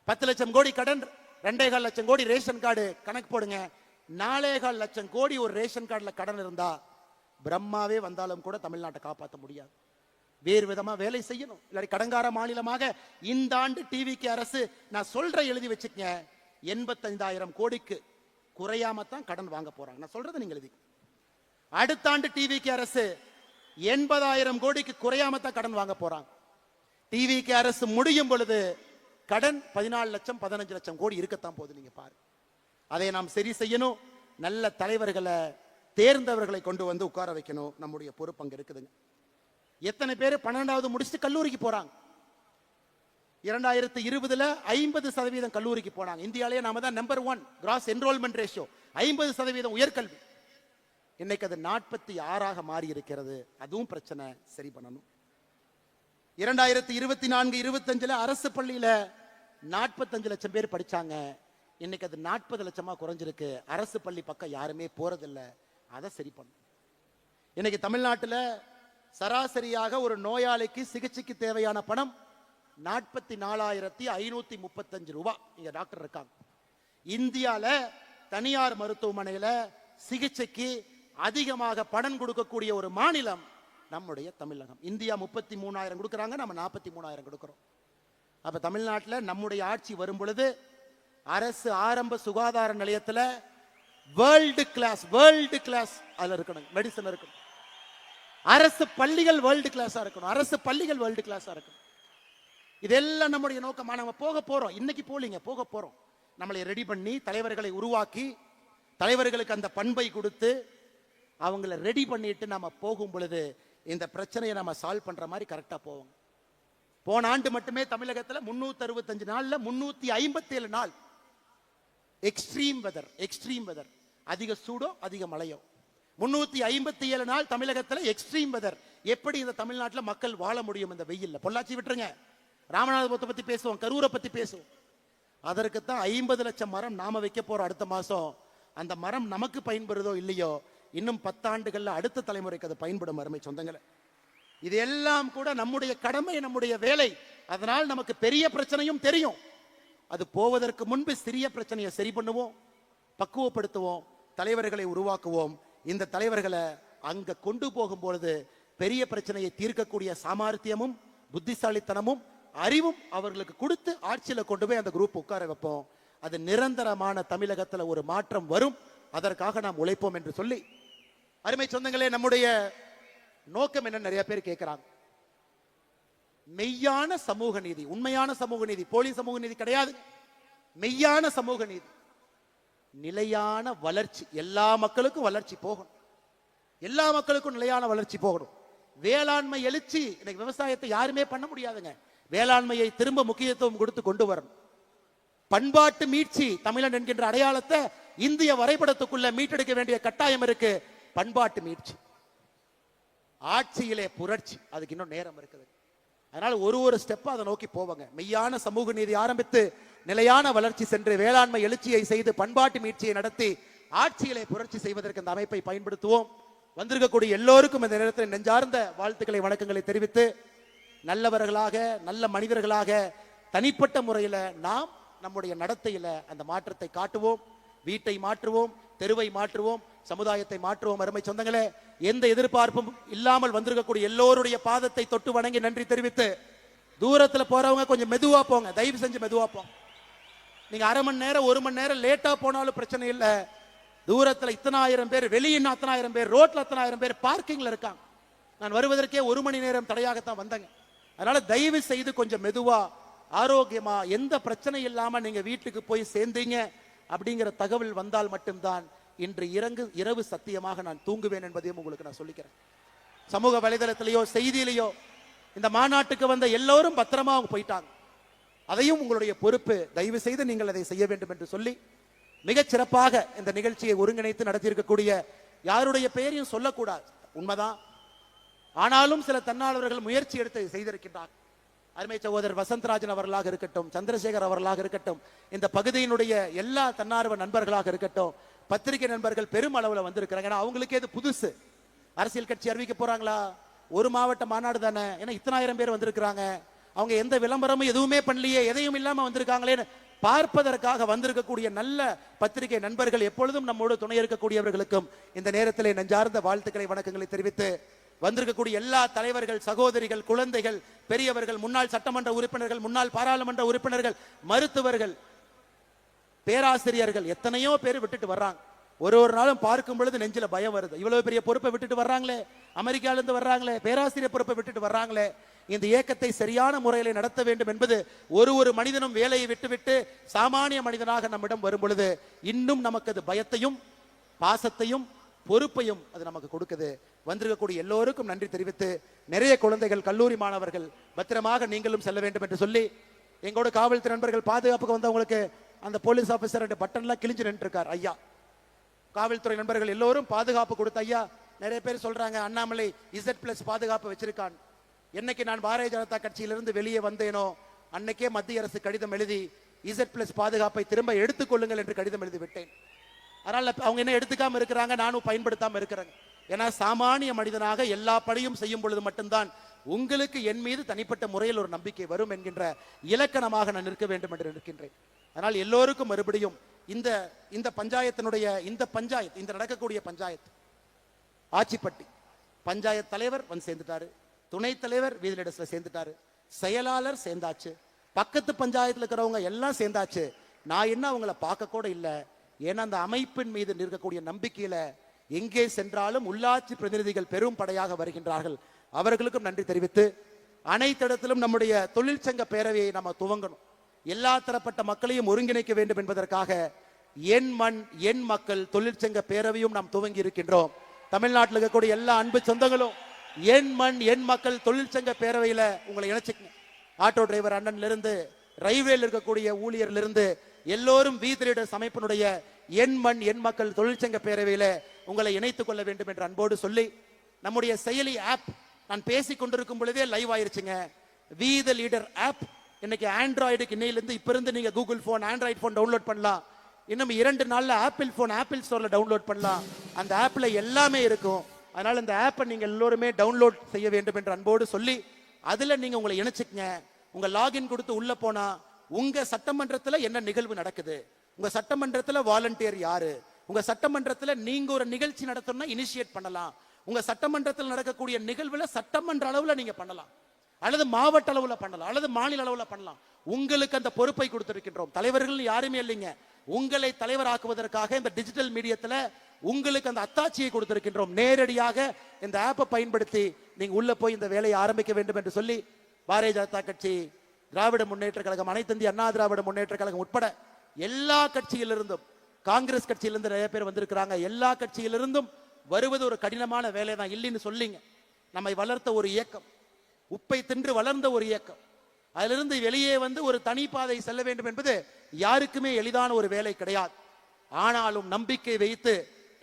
10 லட்சம் கோடி கடன், 2.25 லட்சம் கோடி ரேஷன் கார்டு கணக்கு போடுங்க. 4.25 லட்சம் கோடி ஒரு ரேஷன் கார்டுல கடன் இருந்தா பிரம்மாவே வந்தாலும் கூட தமிழ்நாட்டை காப்பாற்ற முடியாது. வேறு விதமா வேலை செய்யணும். இல்லாட்டி கடங்கார மாநிலமாக இந்த ஆண்டு டிவிக்கு அரசு, நான் சொல்ற எழுதி வச்சுக்கங்க, 85,000 கோடிக்கு குறையாம தான் கடன் வாங்க போறாங்க. நான் சொல்றது நீங்க எழுதி. அடுத்த ஆண்டு டிவிக்கு அரசு 80,000 கோடிக்கு குறையாம தான் கடன் வாங்க போறாங்க. டிவிக்கு அரசு முடியும் பொழுது கடன் 14 லட்சம் 15 லட்சம் கோடி இருக்கத்தான் போகுது. நீங்க பாருங்க. அதை நாம் சரி செய்யணும். நல்ல தலைவர்களை, தேர்ந்தவர்களை கொண்டு வந்து உட்கார வைக்கணும். நம்முடைய பொறுப்பு அங்க இருக்குதுங்க. எத்தனை பேர் 12வது முடிச்சுட்டு கல்லூரிக்கு போறாங்க? 2020 50% கல்லூரிக்கு போனாங்க. இந்தியாவிலேயே நாம தான் நம்பர் 1 கிராஸ் என்ரோல்மெண்ட் ரேஷியோ, 50% உயர்கல்வி. இன்னைக்கு அது 46ஆக மாறி இருக்கிறது. அதுவும் பிரச்சனை, சரி பண்ணணும். 2024-25 அரசு பள்ளியில 45 லட்சம் பேர் படிச்சாங்க. இன்னைக்கு அது 40 லட்சமா குறைஞ்சிருக்கு. அரசு பள்ளி பக்கம் யாருமே போறதில்லை. அதை சரி பண்ணும். இன்னைக்கு தமிழ்நாட்டில் சராசரியாக ஒரு நோயாளிக்கு சிகிச்சைக்கு தேவையான பணம் 44,535 ரூபாய். இங்க டாக்டர் இருக்காங்க. இந்தியால தனியார் மருத்துவமனையில சிகிச்சைக்கு அதிகமாக பணம் கொடுக்கக்கூடிய ஒரு மாநிலம் நம்முடைய தமிழகம். இந்தியா 33,000 கொடுக்கறாங்க, நம்ம 43,000 கொடுக்கிறோம். அப்ப தமிழ்நாட்டில் நம்முடைய ஆட்சி வரும் பொழுது அரசு ஆரம்ப சுகாதார நிலையத்தில் வேர்ல்டு கிளாஸ் அதுல இருக்கணும், மெடிசன் இருக்கணும். அரசு பள்ளிகள் வேர்ல்டு கிளாஸா இருக்கணும். அரசு பள்ளிகள் வேர்ல்டு கிளாஸா இருக்கணும். இதெல்லாம் நம்முடைய நோக்கமா. நம்ம போக போறோம். இன்னைக்கு போலீங்க, போக போறோம். நம்மளை ரெடி பண்ணி தலைவர்களை உருவாக்கி, தலைவர்களுக்கு அந்த பண்பை கொடுத்து அவங்கள ரெடி பண்ணிட்டு நம்ம போகும் பொழுது இந்த பிரச்சனையை நம்ம சால்வ் பண்ற மாதிரி கரெக்டா போவோம். போன ஆண்டு மட்டுமே தமிழகத்தில் 365 நாள்ல 357 நாள் எக்ஸ்ட்ரீம் வெதர், அதிக சூடோ அதிக மழையோ, 357 நாள் தமிழகத்தில் எக்ஸ்ட்ரீம் வெதர். எப்படி இந்த தமிழ்நாட்டில் மக்கள் வாழ முடியும் இந்த வெயில்ல? பொள்ளாச்சி விட்டுருங்க, ராமநாதபுரத்தை பத்தி பேசுவோம், கரூரை பத்தி பேசுவோம். அதற்கு தான் 50 லட்சம் மரம் நாம வைக்க போறோம் அடுத்த மாசம். அந்த மரம் நமக்கு பயன்படுதோ இல்லையோ, இன்னும் 10 ஆண்டுகள்ல அடுத்த தலைமுறைக்கு அது பயன்படும். அருமை சொந்தங்களே, இது எல்லாம் கூட நம்முடைய கடமை, நம்முடைய வேலை. அதனால் நமக்கு பெரிய பிரச்சனையும் தெரியும். அது போவதற்கு முன்பு சிறிய பிரச்சனையை சரி பண்ணுவோம், பக்குவப்படுத்துவோம், தலைவர்களை உருவாக்குவோம். இந்த தலைவர்களை அங்க கொண்டு போகும் பொழுது பெரிய பிரச்சனையை தீர்க்கக்கூடிய சாமர்த்தியமும் புத்திசாலித்தனமும் அறிவும் அவர்களுக்கு கொடுத்து ஆட்சியில கொண்டு போய் அந்த குரூப் உட்கார வைப்போம். அது நிரந்தரமான தமிழகத்துல ஒரு மாற்றம் வரும். அதற்காக நாம் உழைப்போம் என்று சொல்லி, அருமை சொந்தங்களே, நம்முடைய நோக்கம் என்ன? நிறைய பேர் கேட்கிறாங்க. மெய்யான சமூக நீதி, உண்மையான சமூக நீதி, போலி சமூக நீதி கிடையாது. மெய்யான சமூக நீதி, நிலையான வளர்ச்சி. எல்லா மக்களுக்கும் வளர்ச்சி போகணும், எல்லா மக்களுக்கும் நிலையான வளர்ச்சி போகணும். வேளாண்மை எழுச்சி. இன்னைக்கு விவசாயத்தை யாருமே பண்ண முடியாதுங்க. வேளாண்மையை திரும்ப முக்கியத்துவம் கொடுத்து கொண்டு வரணும். பண்பாட்டு மீட்சி, தமிழன் என்கின்ற அடையாளத்தை இந்திய வரைபடத்துக்குள்ள மீட்டெடுக்க வேண்டிய கட்டாயம் இருக்கு. பண்பாட்டு மீட்சி, ஆட்சியிலே புரட்சி, அதுக்கு இன்னும் நேரம் இருக்குது. அதனால ஒரு ஸ்டெப்பா அதை நோக்கி போவாங்க. மெய்யான சமூக நீதி ஆரம்பித்து நிலையான வளர்ச்சி சென்று வேளாண்மை எழுச்சியை செய்து பண்பாட்டு மீட்சியை நடத்தி ஆட்சியிலே புரட்சி செய்வதற்கு இந்த அமைப்பை பயன்படுத்துவோம். வந்திருக்கக்கூடிய எல்லோருக்கும் இந்த நேரத்தில் நெஞ்சார்ந்த வாழ்த்துக்களை, வணக்கங்களை தெரிவித்து, நல்லவர்களாக, நல்ல மனிதர்களாக தனிப்பட்ட முறையில் நாம் நம்முடைய நடத்தையில அந்த மாற்றத்தை காட்டுவோம். வீட்டை மாற்றுவோம், தெருவை மாற்றுவோம், சமுதாயத்தை மாற்றுவோம். அருமை சொந்தங்களே, எந்த எதிர்பார்ப்பும் இல்லாமல் வந்திருக்கக்கூடிய எல்லோருடைய பாதத்தை தொட்டு வணங்கி நன்றி தெரிவித்து, தூரத்துல போறவங்க கொஞ்சம் மெதுவா போங்க, தயவு செஞ்சு மெதுவா போங்க. நீங்க அரை மணி நேரம் 1 மணி நேரம் லேட்டா போனாலும் பிரச்சனை இல்லை. தூரத்துல இத்தனை ஆயிரம் பேர், வெளியே அத்தனை ஆயிரம் பேர், ரோட்ல அத்தனை ஆயிரம் பேர் பார்க்கிங்ல இருக்காங்க. நான் வருவதற்கே 1 மணி நேரம் தடையாகத்தான் வந்தேங்க. அதனால தயவு செய்து கொஞ்சம் மெதுவா, ஆரோக்கியமா, எந்த பிரச்சனை இல்லாம நீங்க வீட்டுக்கு போய் சேர்ந்தீங்க அப்படிங்கிற தகவல் வந்தால் மட்டும்தான் இன்று இரவு சத்தியமாக நான் தூங்குவேன் என்பதையும் உங்களுக்கு நான் சொல்லிக்கிறேன். சமூக வலைதளத்திலேயோ செய்தியிலேயோ இந்த மாநாட்டுக்கு வந்த எல்லோரும் பத்திரமா அவங்க போயிட்டாங்க. அதையும் உங்களுடைய பொறுப்பு. தயவு செய்து நீங்கள் அதை செய்ய வேண்டும் என்று சொல்லி, மிகச் சிறப்பாக இந்த நிகழ்ச்சியை ஒருங்கிணைத்து நடத்தியிருக்கக்கூடிய யாருடைய பெயரையும் சொல்லக்கூடாது, உண்மைதான். ஆனாலும் சில தன்னாளர்கள் முயற்சி எடுத்து செய்திருக்கின்றார். அருமை சகோதரர் வசந்தராஜன் அவர்களாக இருக்கட்டும், சந்திரசேகர் அவர்களாக இருக்கட்டும், இந்த பகுதியினுடைய எல்லா தன்னார்வ நண்பர்களாக இருக்கட்டும், பத்திரிகை நண்பர்கள் பெரும் அளவில் வந்திருக்கிறாங்க. ஏன்னா அவங்களுக்கே இது புதுசு. அரசியல் கட்சி அறிவிக்க போறாங்களா? ஒரு மாவட்ட மாநாடு தானே, ஏன்னா இத்தனாயிரம் பேர் வந்திருக்கிறாங்க. அவங்க எந்த விளம்பரமும் எதுவுமே பண்ணலையே, எதையும் இல்லாம வந்திருக்காங்களேன்னு பார்ப்பதற்காக வந்திருக்கக்கூடிய நல்ல பத்திரிகை நண்பர்கள் எப்பொழுதும் நம்மோடு துணை இருக்கக்கூடியவர்களுக்கும் இந்த நேரத்திலே நெஞ்சார்ந்த வாழ்த்துக்களை வணக்கங்களை தெரிவித்து, வந்திருக்கக்கூடிய எல்லா தலைவர்கள், சகோதரிகள், குழந்தைகள், பெரியவர்கள், முன்னாள் சட்டமன்ற உறுப்பினர்கள், முன்னாள் பாராளுமன்ற உறுப்பினர்கள், மருத்துவர்கள், பேராசிரியர்கள், எத்தனையோ பேர் விட்டுட்டு வர்றாங்க. ஒரு நாளும் பார்க்கும் பொழுது நெஞ்சில பயம் வருது. இவ்வளவு பெரிய பொறுப்பை விட்டுட்டு வர்றாங்களே, அமெரிக்கால இருந்து வர்றாங்களே, பேராசிரியர் பொறுப்பை விட்டுட்டு வர்றாங்களே. இந்த இயக்கத்தை சரியான முறையில் நடத்த வேண்டும் என்பது ஒரு மனிதனும் வேலையை விட்டுவிட்டு சாமானிய மனிதனாக நம்மிடம் வரும் பொழுது இன்னும் நமக்கு அது பயத்தையும் பாசத்தையும் பொறுப்பையும் அது நமக்கு கொடுக்குது. வந்திருக்கக்கூடிய எல்லோருக்கும் நன்றி தெரிவித்து, நிறைய குழந்தைகள், கல்லூரி மாணவர்கள் பத்திரமாக நீங்களும் செல்ல வேண்டும் என்று சொல்லி, எங்களோட காவல்துறை நண்பர்கள் பாதுகாப்புக்கு வந்தவங்களுக்கு அந்த போலீஸ் ஆபீசர் பட்டன்லாம் கிழிஞ்சு நின்று இருக்கார் ஐயா. காவல்துறை நண்பர்கள் எல்லோரும் பாதுகாப்பு கொடுத்த ஐயா. நிறைய பேர் சொல்றாங்க அண்ணாமலை Z+ பாதுகாப்பு வச்சிருக்கான். என்னைக்கு நான் பாரதிய ஜனதா கட்சியிலிருந்து வெளியே வந்தேனோ அன்னைக்கே மத்திய அரசு கடிதம் எழுதி Z+ பாதுகாப்பை திரும்ப எடுத்துக்கொள்ளுங்கள் என்று கடிதம் எழுதி விட்டேன். அதனால அவங்க என்ன எடுத்துக்காம இருக்கிறாங்க, நானும் பயன்படுத்தாம இருக்கிறேன். ஏன்னா சாமானிய மனிதனாக எல்லா பணியும் செய்யும் பொழுது மட்டும்தான் உங்களுக்கு என் மீது தனிப்பட்ட முறையில் ஒரு நம்பிக்கை வரும் என்கின்ற இலக்கணமாக நான் நிற்க வேண்டும் என்று நிற்கின்றேன். அதனால் எல்லோருக்கும் மறுபடியும் இந்த பஞ்சாயத்தினுடைய இந்த நடக்கக்கூடிய பஞ்சாயத்து ஆச்சிப்பட்டி பஞ்சாயத்து தலைவர் வந்து சேர்ந்துட்டாரு, துணைத் தலைவர் வீதிலிடத்துல சேர்ந்துட்டாரு, செயலாளர் சேர்ந்தாச்சு, பக்கத்து பஞ்சாயத்துல இருக்கிறவங்க எல்லாம் சேர்ந்தாச்சு. நான் என்ன அவங்கள பார்க்க கூட இல்லை. ஏன்னா அந்த அமைப்பின் மீது இருக்கக்கூடிய நம்பிக்கையில எங்கே சென்றாலும் உள்ளாட்சி பிரதிநிதிகள் பெரும் படையாக வருகின்றார்கள். அவர்களுக்கும் நன்றி தெரிவித்து, அனைத்து இடத்திலும் நம்முடைய தொழிற்சங்க பேரவையை நம்ம துவங்கணும். எல்லா தரப்பட்ட மக்களையும் ஒருங்கிணைக்க வேண்டும் என்பதற்காக என் மண் என் மக்கள் தொழிற்சங்க பேரவையும் நாம் துவங்கி இருக்கின்றோம். தமிழ்நாட்டில் இருக்கக்கூடிய எல்லா அன்பு சொந்தங்களும் என் மண் என் மக்கள் தொழிற்சங்க பேரவையில உங்களை இணைச்சிக்கணும். ஆட்டோ டிரைவர் அண்ணன்ல இருந்து, ரயில்வேல இருக்கக்கூடிய ஊழியர்ல இருந்து எல்லோரும் வீதிலிடஸ் அமைப்பினுடைய என் மண் என் மக்கள் தொழிற்சங்க பேரவையில உங்களை இணைத்துக் கொள்ள வேண்டும் என்று அன்போடு சொல்லி, நம்முடைய செயலி ஆப் நான் பேசிக் கொண்டிருக்கும் பொழுதே லைவ் ஆயிருச்சுங்க. வி த லீடர் ஆப் இன்னைக்கு ஆண்ட்ராய்டுக்கு இன்னையிலிருந்து இப்ப இருந்து நீங்க Google phone, Android phone download பண்ணலாம். இன்னும் 2 நாள்ல ஆப்பிள் போன் ஆப்பிள் ஸ்டோர்ல டவுன்லோட் பண்ணலாம். அந்த ஆப்ல எல்லாமே இருக்கும். அதனால இந்த ஆப்பை நீங்க எல்லோருமே டவுன்லோட் செய்ய வேண்டும் என்று அன்போடு சொல்லி, அதுல நீங்க உங்களை இணைச்சுக்கங்க. உங்க லாகின் கொடுத்து உள்ள போனா உங்க சட்டமன்றத்துல என்ன நிகழ்வு நடக்குது, உங்க சட்டமன்றத்துல வாலண்டியர் யாரு, உங்க சட்டமன்றத்துல நீங்க ஒரு நிகழ்ச்சி நடத்தணும்னா இனிஷியேட் பண்ணலாம். உங்க சட்டமன்றத்தில் நடக்கக்கூடிய நிகழ்வுல சட்டமன்ற அளவுல நீங்க பண்ணலாம், அல்லது மாவட்ட அளவுல பண்ணலாம், அல்லது மாநில அளவுல பண்ணலாம். உங்களுக்கு அந்த பொறுப்பை கொடுத்திருக்கின்றோம். தலைவர்கள் யாருமே இல்லைங்க. உங்களை தலைவராக்குவதற்காக இந்த டிஜிட்டல் மீடியத்துல உங்களுக்கு அந்த அத்தாட்சியை கொடுத்திருக்கின்றோம். நேரடியாக இந்த ஆப்பை பயன்படுத்தி நீங்க உள்ள போய் இந்த வேலையை ஆரம்பிக்க வேண்டும் என்று சொல்லி, பாரதிய ஜனதா கட்சி, திராவிட முன்னேற்ற கழகம், அனைத்து இந்திய அண்ணா திராவிட முன்னேற்ற கழகம் உட்பட எல்லா கட்சியிலிருந்தும், காங்கிரஸ் கட்சியிலிருந்து நிறைய பேர் வந்திருக்கிறாங்க. எல்லா கட்சியிலிருந்தும் வருவது ஒரு கடினமான வேலை தான் இல்லைன்னு சொல்லிங்க. நம்மை வளர்த்த ஒரு இயக்கம், உப்பை தின்று வளர்ந்த ஒரு இயக்கம், அதிலிருந்து வெளியே வந்து ஒரு தனிப்பாதை செல்ல வேண்டும் என்பது யாருக்குமே எளிதான ஒரு வேலை கிடையாது. ஆனாலும் நம்பிக்கை வைத்து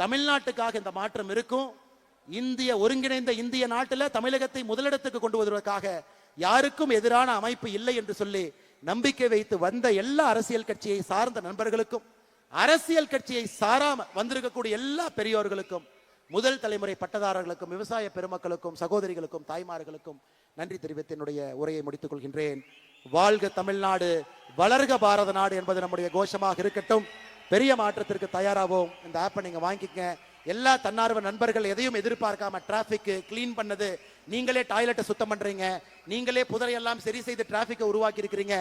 தமிழ்நாட்டுக்காக இந்த மாற்றம் இருக்கும். ஒருங்கிணைந்த இந்திய நாட்டில் தமிழகத்தை முதலிடத்துக்கு கொண்டு வருவதற்காக யாருக்கும் எதிரான அமைப்பு இல்லை என்று சொல்லி நம்பிக்கை வைத்து வந்த எல்லா அரசியல் கட்சியை சார்ந்த நண்பர்களுக்கும், அரசியல் கட்சியை சாராம வந்திருக்கக்கூடிய எல்லா பெரியோர்களுக்கும், முதல் தலைமுறை பட்டதாரர்களுக்கும், விவசாய பெருமக்களுக்கும், சகோதரிகளுக்கும், தாய்மார்களுக்கும் நன்றி தெரிவித்து என்னுடைய உரையை முடித்துக் கொள்கின்றேன். வாழ்க தமிழ்நாடு, வளர்க பாரத நாடு என்பது நம்முடைய கோஷமாக இருக்கட்டும். பெரிய மாற்றத்திற்கு தயாராகவும் இந்த ஆப்பை நீங்க வாங்கிக்க. எல்லா தன்னார்வ நண்பர்கள் எதையும் எதிர்பார்க்காம டிராபிக் கிளீன் பண்ணது, நீங்களே டாய்லெட்டை சுத்தம் பண்றீங்க, நீங்களே புதரையெல்லாம் சரி செய்து டிராபிக்கை உருவாக்கி இருக்கிறீங்க.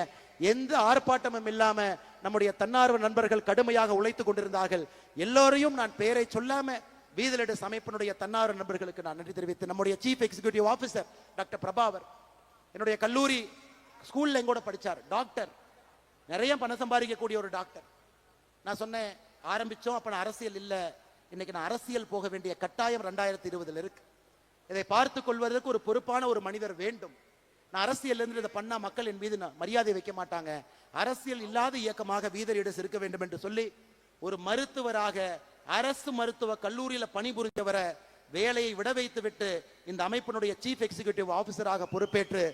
எந்த ஆர்ப்பாட்டமும் இல்லாம நம்முடைய தன்னார்வ நண்பர்கள் கடுமையாக உழைத்துக் கொண்டிருந்தார்கள். எல்லோரையும் நான் பெயரை சொல்லாம வீதிலிடஸ் அமைப்பினுடைய தன்னார்வ நண்பர்களுக்கு நான் நன்றி தெரிவித்து, நம்முடைய சீஃப் எக்ஸிகியூட்டிவ் ஆபீசர் டாக்டர் பிரபாவர், என்னுடைய கல்லூரி ஸ்கூல்ல எங்கூட படிச்சார், டாக்டர், நிறைய பணம் சம்பாதிக்கக்கூடிய ஒரு டாக்டர். நான் சொன்னேன் ஆரம்பிச்சோம், அப்ப நான் அரசியல் இல்லை, இன்னைக்கு நான் அரசியல் போக வேண்டிய கட்டாயம் 2020 இருக்கு. இதை பார்த்துக் கொள்வதற்கு ஒரு பொறுப்பான ஒரு மனிதர் வேண்டும். நான் அரசியல் இருந்து இதை பண்ணா மக்கள் என் மீது மரியாதை வைக்க மாட்டாங்க, அரசியல் இல்லாத இயக்கமாக வீதிலிடஸ் இருக்க வேண்டும் என்று சொல்லி, ஒரு மருத்துவராக அரசு மருத்துவ கல்லூரியில பணிபுரிந்தவரை வேலையை விட வைத்து விட்டு இந்த அமைப்பினுடைய சீஃப் எக்ஸிகியூட்டிவ் ஆபீசராக பொறுப்பேற்று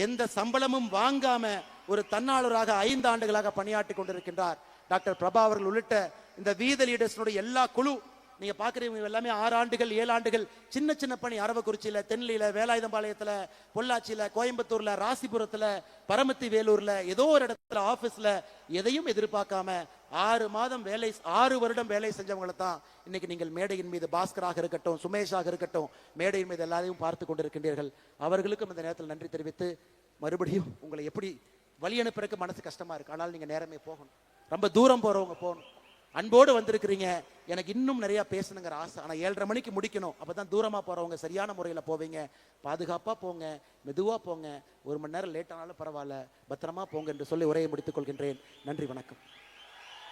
எந்த சம்பளமும் வாங்காம ஒரு தன்னாளராக 5 ஆண்டுகளாக பணியாற்றி கொண்டிருக்கின்றார் டாக்டர் பிரபா அவர்கள் உள்ளிட்ட இந்த வீத லீடர்ஸ் எல்லா குழு நீங்க பாக்குறீங்க எல்லாமே 6 ஆண்டுகள் 7 ஆண்டுகள் சின்ன சின்ன பணி, அரவக்குறிச்சியில, தென்னில, வேலாயுதம்பாளையத்துல, பொள்ளாச்சியில, கோயம்புத்தூர்ல, ராசிபுரத்துல, பரமத்தி வேலூர்ல, ஏதோ ஒரு இடத்துல ஆபீஸ்ல எதையும் எதிர்பார்க்காம 6 மாதம் வேலை, 6 வருடம் வேலை செஞ்சவங்களை தான் இன்னைக்கு நீங்கள் மேடையின் மீது, பாஸ்கராக இருக்கட்டும், சுமேஷாக இருக்கட்டும், மேடையின் மீது எல்லாரையும் பார்த்து கொண்டிருக்கின்றீர்கள். அவர்களுக்கும் இந்த நேரத்தில் நன்றி தெரிவித்து, மறுபடியும் உங்களை எப்படி வழி அனுப்புறதுக்கு மனசு கஷ்டமா இருக்கு, ஆனால் நீங்க நேரமே போகணும், ரொம்ப தூரம் போறவங்க போகணும், அன்போடு வந்திருக்கிறீங்க. எனக்கு இன்னும் நிறைய பேசணுங்கிற ஆசை, ஆனா 7:30 மணிக்கு முடிக்கணும். அப்பதான் தூரமா போறவங்க சரியான முறையில் போவீங்க. பாதுகாப்பா போங்க, மெதுவா போங்க, 1 மணி நேரம் லேட் ஆனாலும் பரவாயில்ல, பத்திரமா போங்க என்று சொல்லி உரையை முடித்துக் கொள்கின்றேன். நன்றி, வணக்கம்.